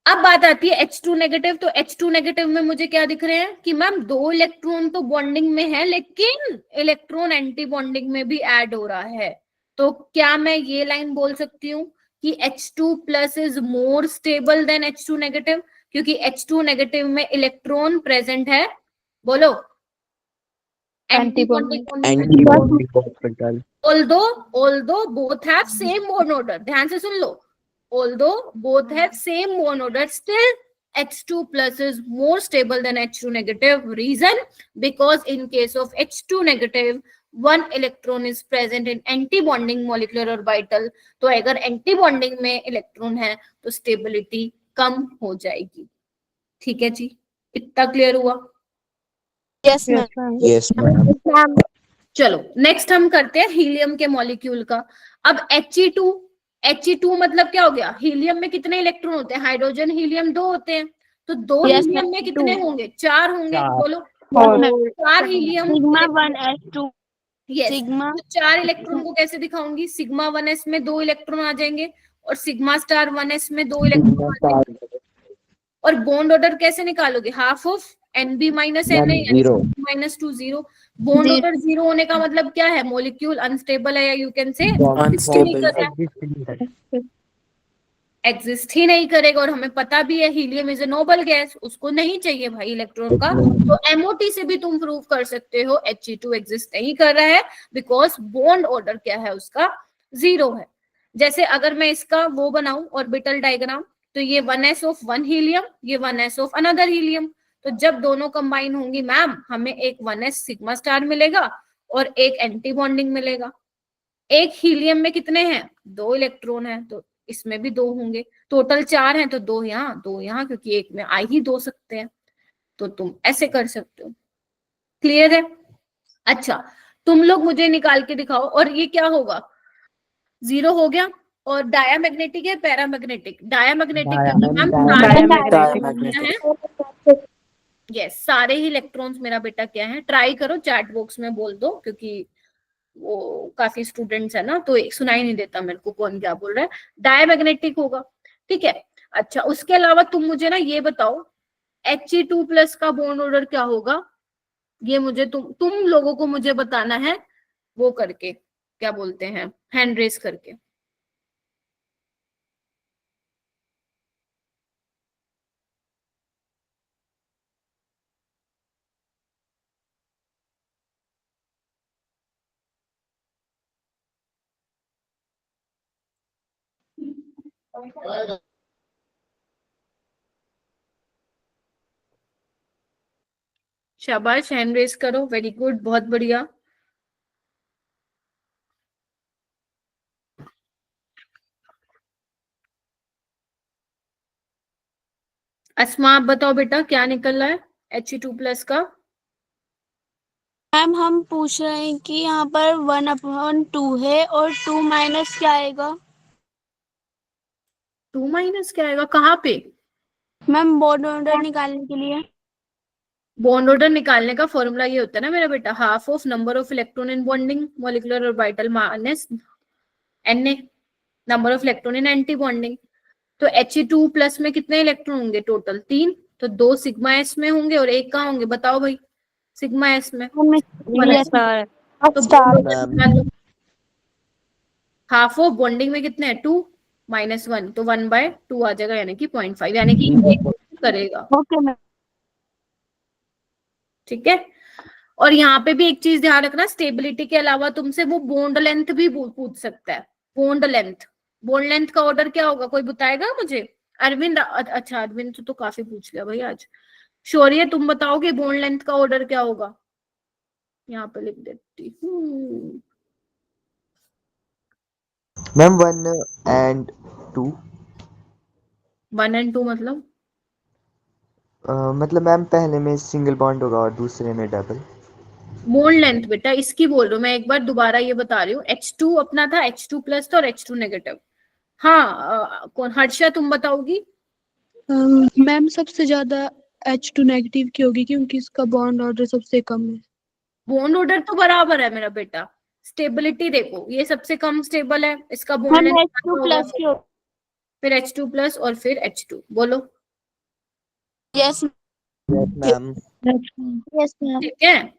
अब बात आती है H2 नेगेटिव। तो H2 नेगेटिव में मुझे क्या दिख रहे हैं कि मैम 2 इलेक्ट्रॉन तो बॉन्डिंग में है, लेकिन इलेक्ट्रॉन एंटी बॉन्डिंग में भी ऐड हो रहा है। तो क्या मैं ये लाइन बोल सकती हूँ कि H2 plus is more stable then H2 negative, क्योंकि H2 नेगेटिव में इलेक्ट्रॉन प्रेजेंट है। बोलो, anti bonding. although both have same bond order, ध्यान से सुन लो, although both have same bond order, still H2 plus is more stable than H2 negative. Reason? Because in case of H2 negative, 1 electron is present in anti-bonding molecular orbital. तो अगर anti-bonding में electron है तो stability कम हो जाएगी। ठीक है जी, इतना क्लियर हुआ? Yes ma'am. Yes ma'am. चलो नेक्स्ट हम करते हैं हीलियम के मॉलिक्यूल का। अब He2 मतलब क्या हो गया, हीलियम में कितने इलेक्ट्रॉन होते हैं, हाइड्रोजन हीलियम 2 होते हैं, तो 2 हीलियम में कितने होंगे, 4 होंगे। बोलो, 4 helium, sigma 1s2। Yes. Sigma तो 4 इलेक्ट्रॉन को कैसे दिखाऊंगी, सिग्मा 1s में 2 इलेक्ट्रॉन आ जाएंगे, और सिग्मा स्टार 1s में 2 इलेक्ट्रॉन आ जाएंगे। और बॉन्ड ऑर्डर कैसे निकालोगे, half of Nb minus Na minus 2 0। Bond order 0 होने का मतलब क्या है, मॉलिक्यूल अनस्टेबल है, या यू कैन से एग्जिस्ट ही नहीं करेगा। और हमें पता भी है helium is a noble gas, उसको नहीं चाहिए भाई इलेक्ट्रॉन का। तो MOT से भी तुम प्रूव कर सकते हो He2 एग्जिस्ट नहीं कर रहा है, बिकॉज बॉन्ड ऑर्डर क्या है उसका, 0 है। जैसे अगर मैं इसका वो बनाऊं ऑर्बिटल डायग्राम, तो ये 1s ऑफ 1 हीलियम, ये 1s ऑफ अनदर हीलियम। तो जब दोनों कंबाइन होंगी मैम, हमें एक 1s सिग्मा स्टार मिलेगा और एक एंटी बॉन्डिंग मिलेगा। एक हीलियम में कितने हैं, 2 इलेक्ट्रॉन है, तो इसमें भी 2 होंगे, टोटल 4 हैं तो 2 यहाँ 2 यहाँ, क्योंकि एक में आ ही 2 सकते हैं, तो तुम ऐसे कर सकते हो। क्लियर है? अच्छा, तुम लोग मुझे निकाल के दिखाओ, और ये क्या होगा, 0 हो गया। और डायामैग्नेटिक है पैरामैग्नेटिक? डायामैग्नेटिक है, यस, सारे ही इलेक्ट्रॉन्स मेरा बेटा क्या है, ट्राई करो चैट बॉक्स में बोल दो, क्योंकि वो काफी स्टूडेंट्स है ना, तो सुनाई नहीं देता मेरे को कौन क्या बोल रहा है। डायामैग्नेटिक होगा, ठीक है। अच्छा, उसके अलावा तुम मुझे ना ये बताओ, He2+ का बॉन्ड ऑर्डर क्या होगा, ये मुझे तुम लोगों को मुझे बताना है, वो करके, क्या बोलते हैं, हैंड रेस करके। शाबाश, हैंड रेस करो, वेरी गुड, बहुत बढ़िया। अस्मा, आप बताओ बेटा क्या निकल रहा है He2+ का? मैम हम पूछ रहे हैं कि यहाँ पर 1/2 है और 2 माइनस क्या आएगा? 2 माइनस क्या आएगा, कहाँ पे? मैम बॉन्ड ऑर्डर निकालने के लिए। बॉन्ड ऑर्डर निकालने का फॉर्मूला ये होता है ना मेरा बेटा, half of number of electron in bonding molecular orbital minus Na, number of electron in anti bonding. तो He2+ में कितने इलेक्ट्रॉन होंगे टोटल? 3, तो 2 सिग्मा s में होंगे और 1 कहाँ होंगे, बताओ भाई, सिग्मा s में। हाफ ऑफ बॉन्डिंग में कितने हैं, 2 -1, तो 1/2 आ जाएगा, यानी कि 0.5, यानी कि करेगा। Okay ma'am. ठीक है। और यहाँ पे भी एक चीज ध्यान रखना, स्टेबिलिटी के अलावा तुमसे वो बॉन्ड लेंथ भी पूछ सकता है। बॉन्ड लेंथ का ऑर्डर क्या होगा, कोई बताएगा मुझे? अरविंद, अच्छा अरविंद तो काफी पूछ लिया भाई आज। शौर्य, तुम बताओगे बॉन्ड लेंथ का ऑर्डर क्या होगा? यहाँ पे लिख देती हूँ। Ma'am 1 and 2। 1 and 2 मतलब? मतलब मैम पहले में सिंगल बॉन्ड होगा और दूसरे में डबल। बॉन्ड लेंथ बेटा इसकी बोल रहा हूँ मैं, एक बार दोबारा ये बता रही हूँ। H2 अपना था, H2+ था और H2 नेगेटिव। हाँ, कौन, हर्षा तुम बताओगी? मैम सबसे ज्यादा H2 नेगेटिव की होगी क्योंकि इसका बॉन्ड ऑर्डर सबसे कम है। बॉन्ड ऑर्डर तो बराबर है मेरा बेटा, स्टेबिलिटी देखो, ये सबसे कम स्टेबल है, इसका बॉन्ड लेंथ H2+ की होगी। फिर H2+ और फिर H2, बोलो। Yes ma'am yes ma'am. ठीक है,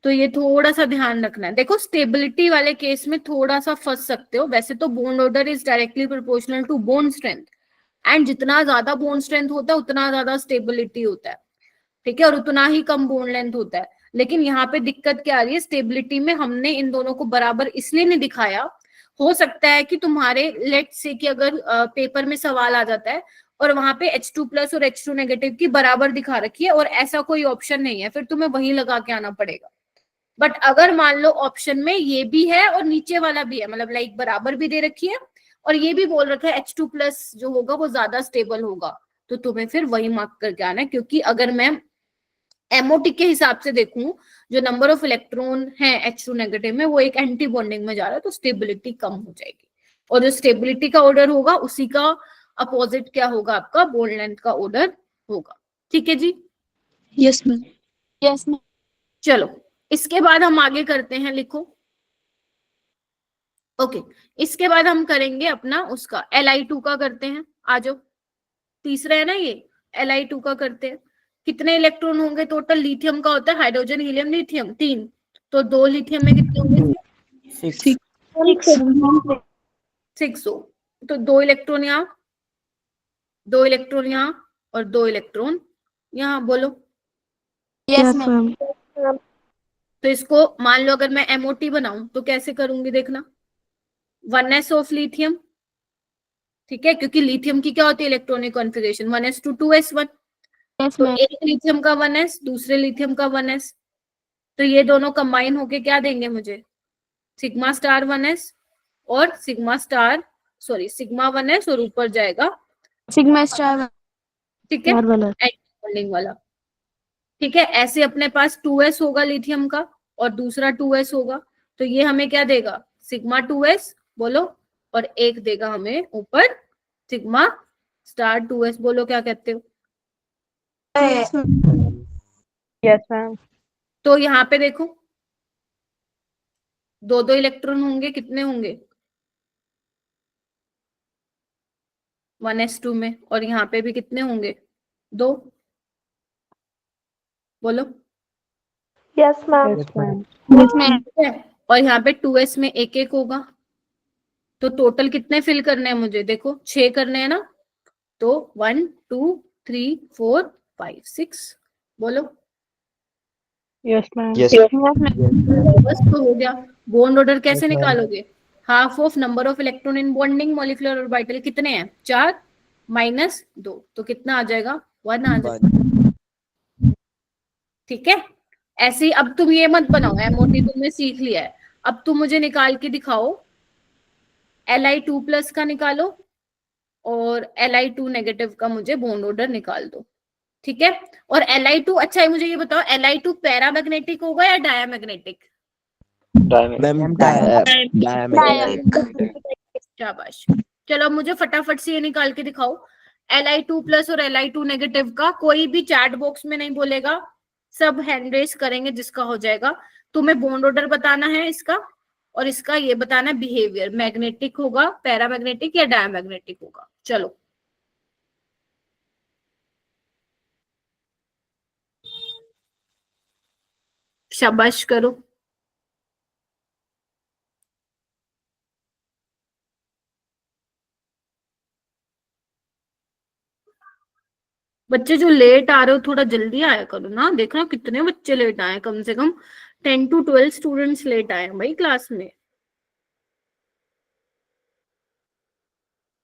तो ये थोड़ा सा ध्यान रखना है। देखो स्टेबिलिटी वाले केस में थोड़ा सा फंस सकते हो, वैसे तो bond order is directly proportional to bond strength, and जितना ज्यादा बॉन्ड स्ट्रेंथ होता है उतना ज्यादा स्टेबिलिटी होता है, ठीक है, और उतना ही कम बॉन्ड लेंथ होता है। लेकिन यहाँ पे दिक्कत क्या आ रही है, स्टेबिलिटी में हमने इन दोनों को बराबर इसलिए नहीं दिखाया, हो सकता है कि तुम्हारे लेट्स से कि अगर पेपर में सवाल आ जाता है और वहां पे H2+ और H2 नेगेटिव की बराबर दिखा रखी है और ऐसा कोई ऑप्शन नहीं है, फिर तुम्हें वही लगा के आना पड़ेगा। बट अगर मान लो ऑप्शन में ये भी है और नीचे वाला भी है, मतलब लाइक बराबर भी दे रखी है और ये भी बोल रखा है H2+ जो होगा वो ज्यादा स्टेबल होगा, तो तुम्हें फिर वही मार्क करके आना है। क्योंकि अगर मैं एमओटी के हिसाब से देखूं, जो नंबर ऑफ इलेक्ट्रॉन है H2 नेगेटिव में वो एक एंटी बॉन्डिंग में जा रहा है, तो स्टेबिलिटी कम हो जाएगी। और जो स्टेबिलिटी का ऑर्डर होगा उसी का अपोजिट क्या होगा, आपका बॉन्ड लेंथ का ऑर्डर होगा। ठीक है जी? Yes ma'am. Yes ma'am. चलो इसके बाद हम आगे करते हैं, लिखो। ओके, इसके बाद हम करेंगे अपना उसका Li2 का करते हैं, आ जाओ। तीसरा है ना ये, Li2 का करते हैं। कितने इलेक्ट्रॉन होंगे टोटल? लिथियम का होता है हाइड्रोजन हीलियम लिथियम 3, तो 2 लिथियम में कितने होंगे? 6 हो, तो 2 इलेक्ट्रॉन यहाँ, 2 इलेक्ट्रॉन यहाँ और 2 इलेक्ट्रॉन यहाँ, बोलो। Yes ma'am. तो इसको मान लो अगर मैं MOT बनाऊं तो कैसे करूंगी, देखना। 1s ऑफ लिथियम, ठीक है, क्योंकि लिथियम की क्या होती है electronic configuration, 1s to 2s1, yes तो मैम। एक लिथियम का 1s, दूसरे लिथियम का 1s, तो ये दोनों कंबाइन होके क्या देंगे मुझे, सिग्मा स्टार 1s और sigma star sorry sigma 1s और ऊपर जाएगा सिग्मा स्टार ठीक है वाला बॉन्डिंग वाला। ठीक है, ऐसे अपने पास 2s होगा लिथियम का और दूसरा 2s होगा, तो ये हमें क्या देगा सिग्मा 2s बोलो, और एक देगा हमें ऊपर सिग्मा स्टार 2s। बोलो क्या कहते हो? Yes ma'am. तो यहाँ पे देखो दो दो इलेक्ट्रॉन होंगे, कितने होंगे 1s2 में, और यहाँ पे भी कितने होंगे 2। बोलो यस मैम। ठीक है, और यहाँ पे 2s में एक एक होगा, तो टोटल कितने फिल करने हैं मुझे? देखो 6 करने हैं ना, तो 1 2 3 4 5 6। बोलो यस मैम। यस बस तो हो गया। बॉन्ड ऑर्डर कैसे Yes, ma'am. निकालोगे? Half of number of electron in bonding molecular orbital कितने हैं 4 माइनस 2, तो कितना आ जाएगा 1 आ जाएगा। ठीक है, ऐसे ही अब तुम ये मत बनाओ, एमओटी तुमने सीख लिया है, अब तुम मुझे निकाल के दिखाओ Li2+ का निकालो और Li2 नेगेटिव का मुझे बॉन्ड ऑर्डर निकाल दो। ठीक है, और Li2 अच्छा है मुझे ये बताओ Li2 पैरामैग्नेटिक होगा या डायामैग्नेटिक? मैम शाबाश। चलो अब मुझे फटाफट से ये निकाल के दिखाओ Li2+ और Li2 नेगेटिव का। कोई भी चैट बॉक्स में नहीं बोलेगा, सब हैंड रेस करेंगे जिसका हो जाएगा। तुम्हें बॉन्ड ऑर्डर बताना है इसका, और इसका ये बताना है बिहेवियर, मैग्नेटिक होगा पैरामैग्नेटिक या डायमैग्नेटिक होगा। चलो शाबाश करो। बच्चे जो लेट आ रहे हो थोड़ा जल्दी आया करो ना, देखना कितने बच्चे लेट आए, कम से कम 10 to 12 स्टूडेंट्स लेट आए हैं भाई क्लास में।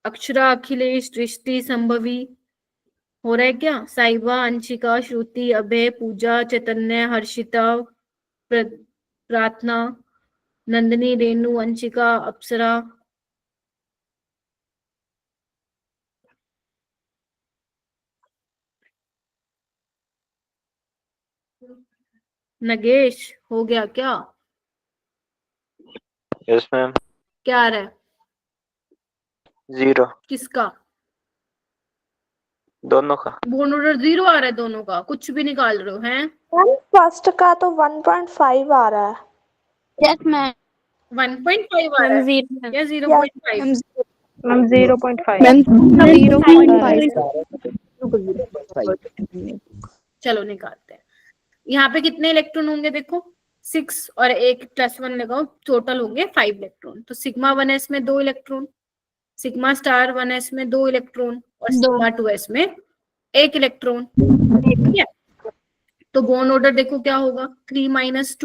अक्षरा, अखिलेश, दृष्टि, संभवी हो रहा है क्या? साइबा, अंशिका, श्रुति, अभय, पूजा, चैतन्य, हर्षिता, प्रार्थना, नंदिनी, रेणु, अंशिका, अप्सरा, नगेश, हो गया क्या? Yes ma'am. क्या आ रहा है? 0 किसका? दोनों का। बॉन्ड ऑर्डर 0 आ रहा है दोनों का, कुछ भी निकाल रहे हो हैं? मैम फर्स्ट का तो 1.5 आ रहा है। यस मैम 1.5 आ रहा है या 0.5? मैम 0.5। मैम 0.5 चलो निकालते हैं। यहाँ पे कितने इलेक्ट्रॉन होंगे देखो 6 और एक +1 लगाओ, टोटल होंगे 5 इलेक्ट्रॉन। तो सिग्मा 1s में 2 इलेक्ट्रॉन, सिग्मा स्टार 1s में 2 इलेक्ट्रॉन और सिग्मा 2s में 1 इलेक्ट्रॉन। ठीक है, तो बॉन्ड ऑर्डर देखो क्या होगा 3 -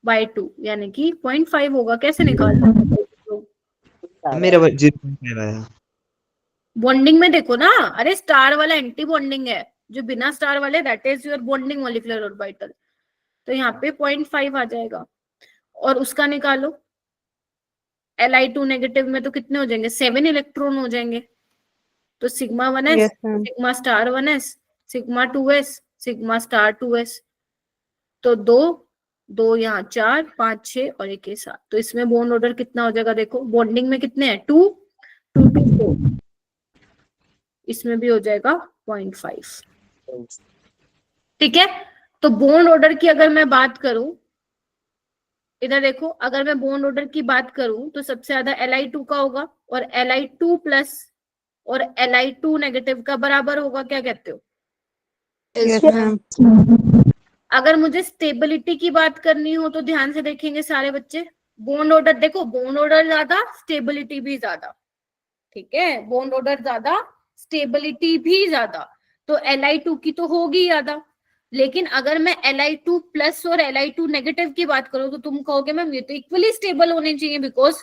2/2 यानी कि 0.5 होगा। कैसे निकालना? मेरा 0.5 आया। बॉन्डिंग में देखो ना, अरे स्टार वाला एंटी बॉन्डिंग है, जो बिना स्टार वाले that is your bonding molecular orbital, तो यहाँ पे 0.5 आ जाएगा। और उसका निकालो Li2 नेगेटिव में तो कितने हो जाएंगे 7 इलेक्ट्रॉन हो जाएंगे। तो sigma 1s yes ma'am. Sigma star 1s sigma 2s sigma star 2s, तो 2 यहाँ 4 5 6 और 1 के साथ, तो इसमें बॉन्ड ऑर्डर कितना हो जाएगा? देखो बॉन्डिंग में कितने हैं 2 2 2 4, इसमें भी हो जाएगा 0.5। ठीक है, तो बॉन्ड ऑर्डर की अगर मैं बात करूं, इधर देखो अगर मैं बॉन्ड ऑर्डर की बात करूं तो सबसे ज्यादा Li2 का होगा और Li2+ और Li2 नेगेटिव का बराबर होगा। क्या कहते हो? Yes ma'am. अगर मुझे स्टेबिलिटी की बात करनी हो तो ध्यान से देखेंगे सारे बच्चे, बॉन्ड ऑर्डर देखो, बॉन्ड ऑर्डर ज्यादा स्टेबिलिटी भी ज्यादा। ठीक है, बॉन्ड ऑर्डर ज्यादा स्टेबिलिटी भी ज्यादा, तो Li2 की तो होगी ज्यादा। लेकिन अगर मैं Li2+ और Li2 नेगेटिव की बात करूं तो तुम कहोगे मैम ये तो इक्वली स्टेबल होने चाहिए because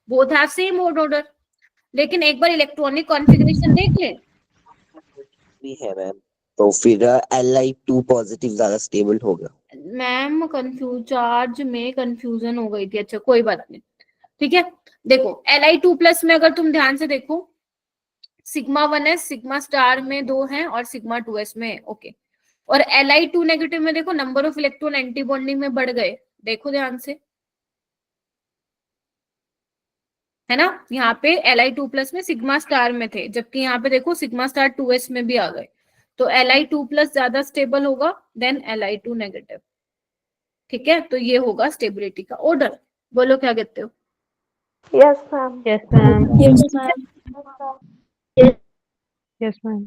both have same bond order. लेकिन एक बार इलेक्ट्रॉनिक कॉन्फ़िगरेशन देख ले। भी है मैम, तो फिर Li2 पॉजिटिव ज्यादा स्टेबल होगा। मैम कंफ्यूज चार्ज में कंफ्यूजन हो गई थी, अच्छा कोई बात नहीं। ठीक है, देखो Li2+ में अगर तुम ध्यान से देखो, सिग्मा 1s सिग्मा स्टार में 2 हैं और सिग्मा 2s में, ओके। और Li2 नेगेटिव में देखो number of electron anti bonding में बढ़ गए, देखो ध्यान से, है ना। यहाँ पे Li2+ में सिग्मा स्टार में थे, जबकि यहाँ पे देखो सिग्मा स्टार 2s में भी आ गए। तो Li2+ ज्यादा स्टेबल होगा देन Li2 नेगेटिव, ठीक है। तो ये होगा स्टेबिलिटी का ऑर्डर। बोलो क्या कहते हो? Yes, ma'am. Yes, ma'am. Yes, Yes, ma'am.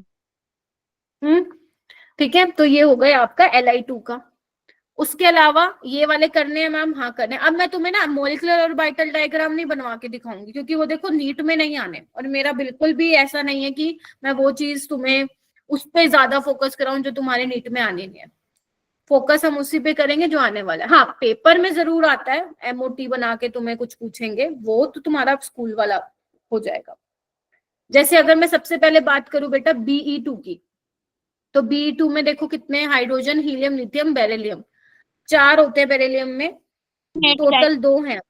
ठीक है। तो ये हो गया आपका Li2 का। उसके अलावा ये वाले करने हैं मैम? हाँ करने। अब मैं तुम्हें ना मॉलिक्यूलर और ऑर्बिटल डायग्राम नहीं बनवा के दिखाऊंगी, क्योंकि वो देखो नीट में नहीं आने, और मेरा बिल्कुल भी ऐसा नहीं है कि मैं वो चीज तुम्हें उस पर ज्यादा फोकस कराऊं जो तुम्हारे नीट में आने नहीं है। फोकस हम उसी पे करेंगे जो आने वाला है। हाँ पेपर में जरूर आता है, एमओटी बना के तुम्हें कुछ पूछेंगे, वो तो तुम्हारा स्कूल वाला हो जाएगा। जैसे अगर मैं सबसे पहले बात करूं बेटा Be2 की, तो Be2 में देखो कितने हाइड्रोजन, हीलियम, लिथियम, बेरिलियम, 4 होते हैं बेरिलियम में, टोटल 2 हैं,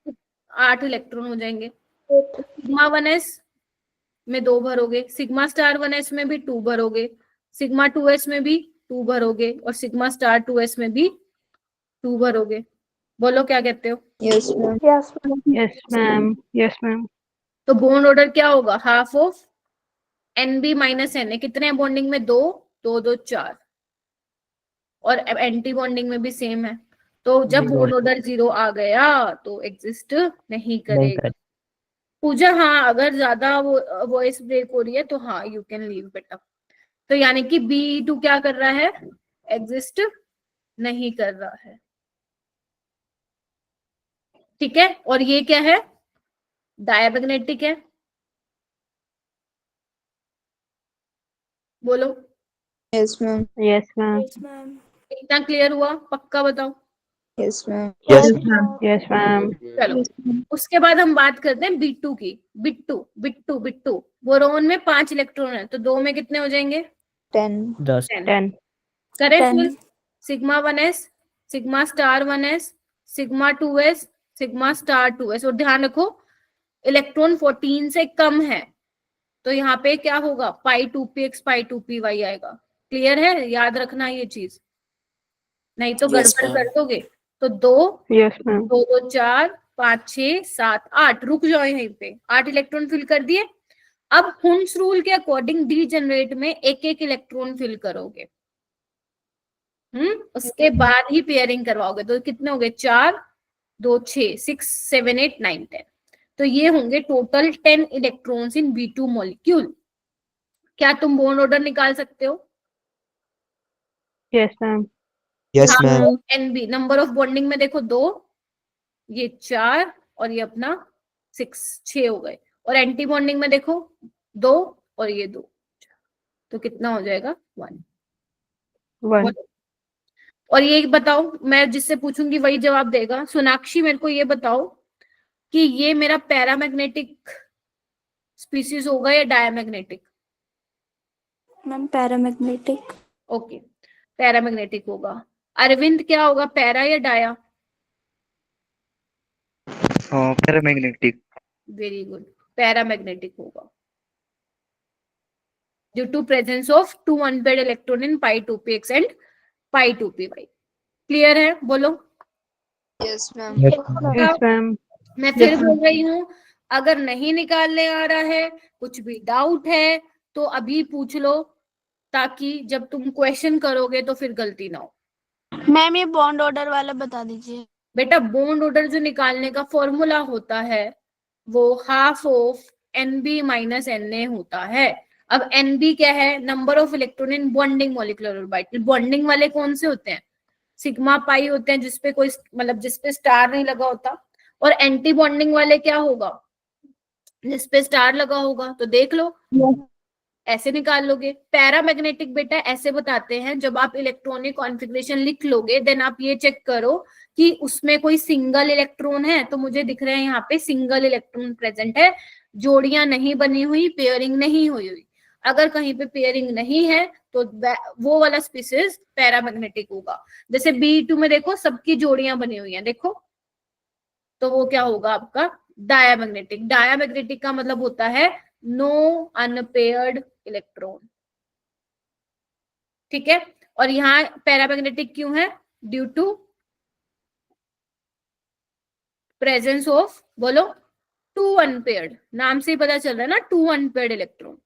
8 इलेक्ट्रॉन हो जाएंगे। सिग्मा 1s में 2 भरोगे, सिग्मा स्टार 1s में भी 2 भरोगे, सिग्मा 2s में भी 2 भरोगे, और सिग्मा स्टार 2s में भी 2 भरोगे। बोलो क्या कहते हो? Yes, ma'am. Yes, ma'am. Yes, ma'am. Yes, ma'am. तो बॉन्ड ऑर्डर क्या होगा? Half of Nb minus Na। कितने हैं बॉन्डिंग में? 2 2 2 4, और एंटी बॉन्डिंग में भी सेम है। तो जब बॉन्ड ऑर्डर 0 आ गया तो एग्जिस्ट नहीं करेगा। पूजा हाँ अगर ज्यादा वो वॉइस ब्रेक हो रही है तो हाँ यू कैन लीव बेटा। तो यानी कि Be2 क्या कर रहा है? एग्जिस्ट नहीं कर रहा है, ठीक है। और ये क्या है? डायमैग्नेटिक है। बोलो। Yes, ma'am. Yes, ma'am. इतना क्लियर हुआ? पक्का बताओ। Yes, ma'am. Yes, Yes, ma'am. चलो उसके बाद हम बात करते हैं B2 की। बिट्टू बोरोन में 5 इलेक्ट्रॉन है, तो 2 में कितने हो जाएंगे? 10. 10. करें 10. फिर sigma 1s sigma star 1s sigma 2s sigma star 2s, और ध्यान रखो इलेक्ट्रॉन 14 से कम है, तो यहाँ पे क्या होगा? पाई 2px पाई 2py आएगा। क्लियर है? याद रखना ये चीज, नहीं तो Yes, गड़बड़ ma'am. कर दोगे। तो 2 Yes, ma'am. 2 2 4 5 6 7 8, रुक जाओ यहीं पे, 8 इलेक्ट्रॉन फिल कर दिए। अब हुन्स रूल के अकॉर्डिंग डीजेनरेट में एक एक इलेक्ट्रॉन फिल करोगे, उसके बाद ही पेयरिंग करवाओगे। तो कितने हो गए? 4 2 6 6 7 8 9 10। तो ये होंगे total 10 electrons in B2 molecule. क्या तुम बॉन्ड ऑर्डर निकाल सकते हो? Yes, ma'am. yes, ma'am. NB number of bonding में देखो 2, ये 4 और ये अपना 6 हो गए, और एंटी बॉन्डिंग में देखो 2 और ये 2, तो कितना हो जाएगा? 1। 1. और ये बताओ, मैं जिससे पूछूंगी वही जवाब देगा। सोनाक्षी मेरे को ये बताओ कि ये मेरा पैरामैग्नेटिक स्पीसीज होगा या diamagnetic? Ma'am, paramagnetic. Okay paramagnetic होगा। अरविंद क्या होगा, पैरा या dia? Paramagnetic. Very good, paramagnetic होगा, due to presence of 2 unpaired electron in pi 2px and pi 2py। Clear है? बोलो। Yes, ma'am. Yes, ma'am. मैं फिर बोल रही हूँ, अगर नहीं निकालने आ रहा है, कुछ भी डाउट है, तो अभी पूछ लो, ताकि जब तुम क्वेश्चन करोगे तो फिर गलती ना हो। मैम ये बॉन्ड ऑर्डर वाला बता दीजिए। बेटा बॉन्ड ऑर्डर जो निकालने का फॉर्मूला होता है वो half of Nb minus Na होता है। अब Nb क्या है? Number of electron in bonding molecular orbital. Bonding वाले कौन से होते हैं? सिग्मा पाई होते हैं, जिसपे कोई मतलब जिसपे स्टार नहीं लगा होता। और एंटी बॉन्डिंग वाले क्या होगा? जिसपे स्टार लगा होगा। तो देख लो, ऐसे निकाल लोगे। पैरामैग्नेटिक बेटा ऐसे बताते हैं, जब आप इलेक्ट्रॉनिक कॉन्फ़िगरेशन लिख लोगे देन आप ये चेक करो कि उसमें कोई सिंगल इलेक्ट्रॉन है, तो मुझे दिख रहे हैं यहाँ पे सिंगल इलेक्ट्रॉन प्रेजेंट है, जोड़ियां नहीं बनी हुई, पेयरिंग नहीं हुई हुई। अगर कहीं पे पेयरिंग नहीं है तो वो वाला स्पीसीज पैरामैग्नेटिक होगा। जैसे B2 में देखो सबकी जोड़ियां बनी हुई हैं, देखो, तो वो क्या होगा? आपका डायामैग्नेटिक। डायामैग्नेटिक का मतलब होता है नो अनपेयर्ड इलेक्ट्रॉन, ठीक है। और यहाँ पैरामैग्नेटिक क्यों है? ड्यू टू प्रेजेंस ऑफ, बोलो, टू अनपेयर्ड। नाम से ही पता चल रहा है ना, टू अनपेयर्ड इलेक्ट्रॉन।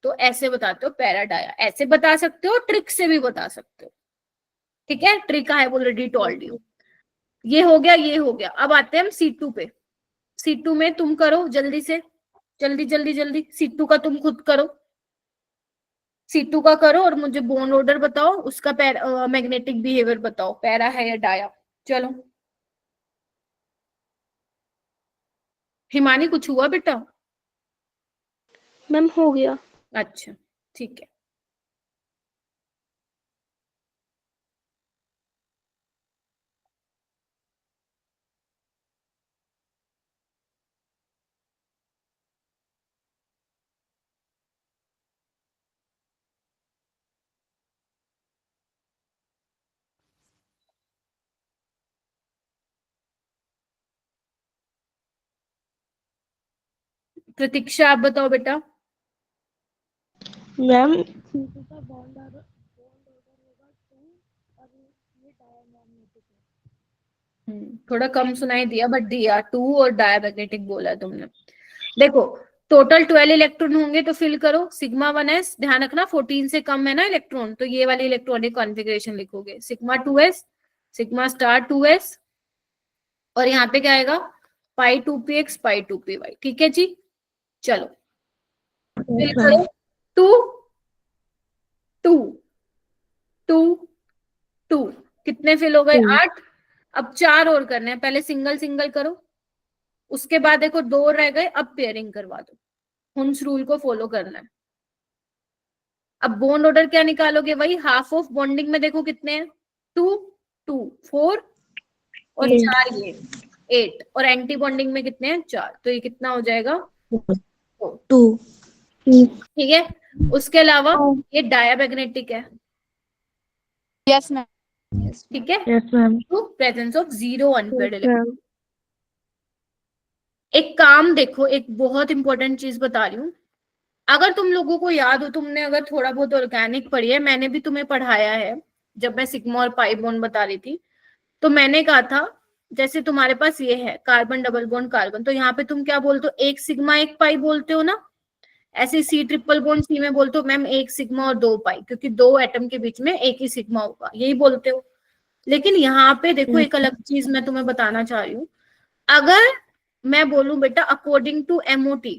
तो ऐसे बताते हो पैरा डाया, ऐसे बता सकते हो, ट्रिक से भी बता सकते हो, ठीक है। Trick I have already told you. ये हो गया, ये हो गया। अब आते हैं हम C2 पे। C2 में तुम करो जल्दी से, जल्दी जल्दी जल्दी। C2 का तुम खुद करो, C2 का करो और मुझे बॉन्ड ऑर्डर बताओ, उसका मैग्नेटिक बिहेवियर बताओ, पैरा है या डाया। चलो हिमानी, कुछ हुआ बेटा? मैम हो गया। अच्छा ठीक है। प्रतीक्षा आप बताओ बेटा। मैम थोड़ा कम सुनाई दिया बट दिया, टू और डायमैग्नेटिक बोला तुमने। देखो टोटल 12 इलेक्ट्रॉन होंगे तो फिल करो। सिग्मा 1s, ध्यान रखना 14 से कम है ना इलेक्ट्रॉन, तो ये वाली इलेक्ट्रॉनिक कॉन्फ़िगरेशन लिखोगे। Sigma 2s, sigma star 2s, और यहाँ पे क्या आएगा? पाई 2px पाई 2py, ठीक है जी। चलो फिल करो। 2 2 2 2 कितने फिल हो गए? 8। अब 4 और करने हैं, पहले सिंगल सिंगल करो, उसके बाद देखो 2 रह गए, अब पेयरिंग करवा दो। हुन्स रूल को फॉलो करना है। अब बॉन्ड ऑर्डर क्या निकालोगे? वही हाफ ऑफ बॉन्डिंग में देखो कितने हैं? 2 2 4 और 4 ये 8, और एंटी बॉन्डिंग में कितने हैं? 4। तो ये कितना हो जाएगा? 2। ठीक है। उसके अलावा ये डायामैग्नेटिक है, यस मैम। ठीक है, yes ma'am. To presence of 0 unpaired electron. एक काम देखो, एक बहुत इंपॉर्टेंट चीज बता रही हूँ। अगर तुम लोगों को याद हो, तुमने अगर थोड़ा बहुत ऑर्गेनिक पढ़ी है, मैंने भी तुम्हें पढ़ाया है जब मैं सिग्मा और पाई बॉन्ड बता रही थी, तो मैंने कहा था जैसे तुम्हारे पास ये है कार्बन डबल बॉन्ड कार्बन, तो यहाँ पे तुम क्या बोलते हो? एक सिग्मा एक पाई बोलते हो ना। ऐसे C ट्रिपल बॉन्ड C में बोलते हो मैम एक सिग्मा और 2 पाई, क्योंकि 2 एटम के बीच में एक ही सिग्मा होगा, यही बोलते हो। लेकिन यहाँ पे देखो एक अलग चीज मैं तुम्हें बताना चाह रही हूँ। अगर मैं बोलूं बेटा अकॉर्डिंग टू MOT,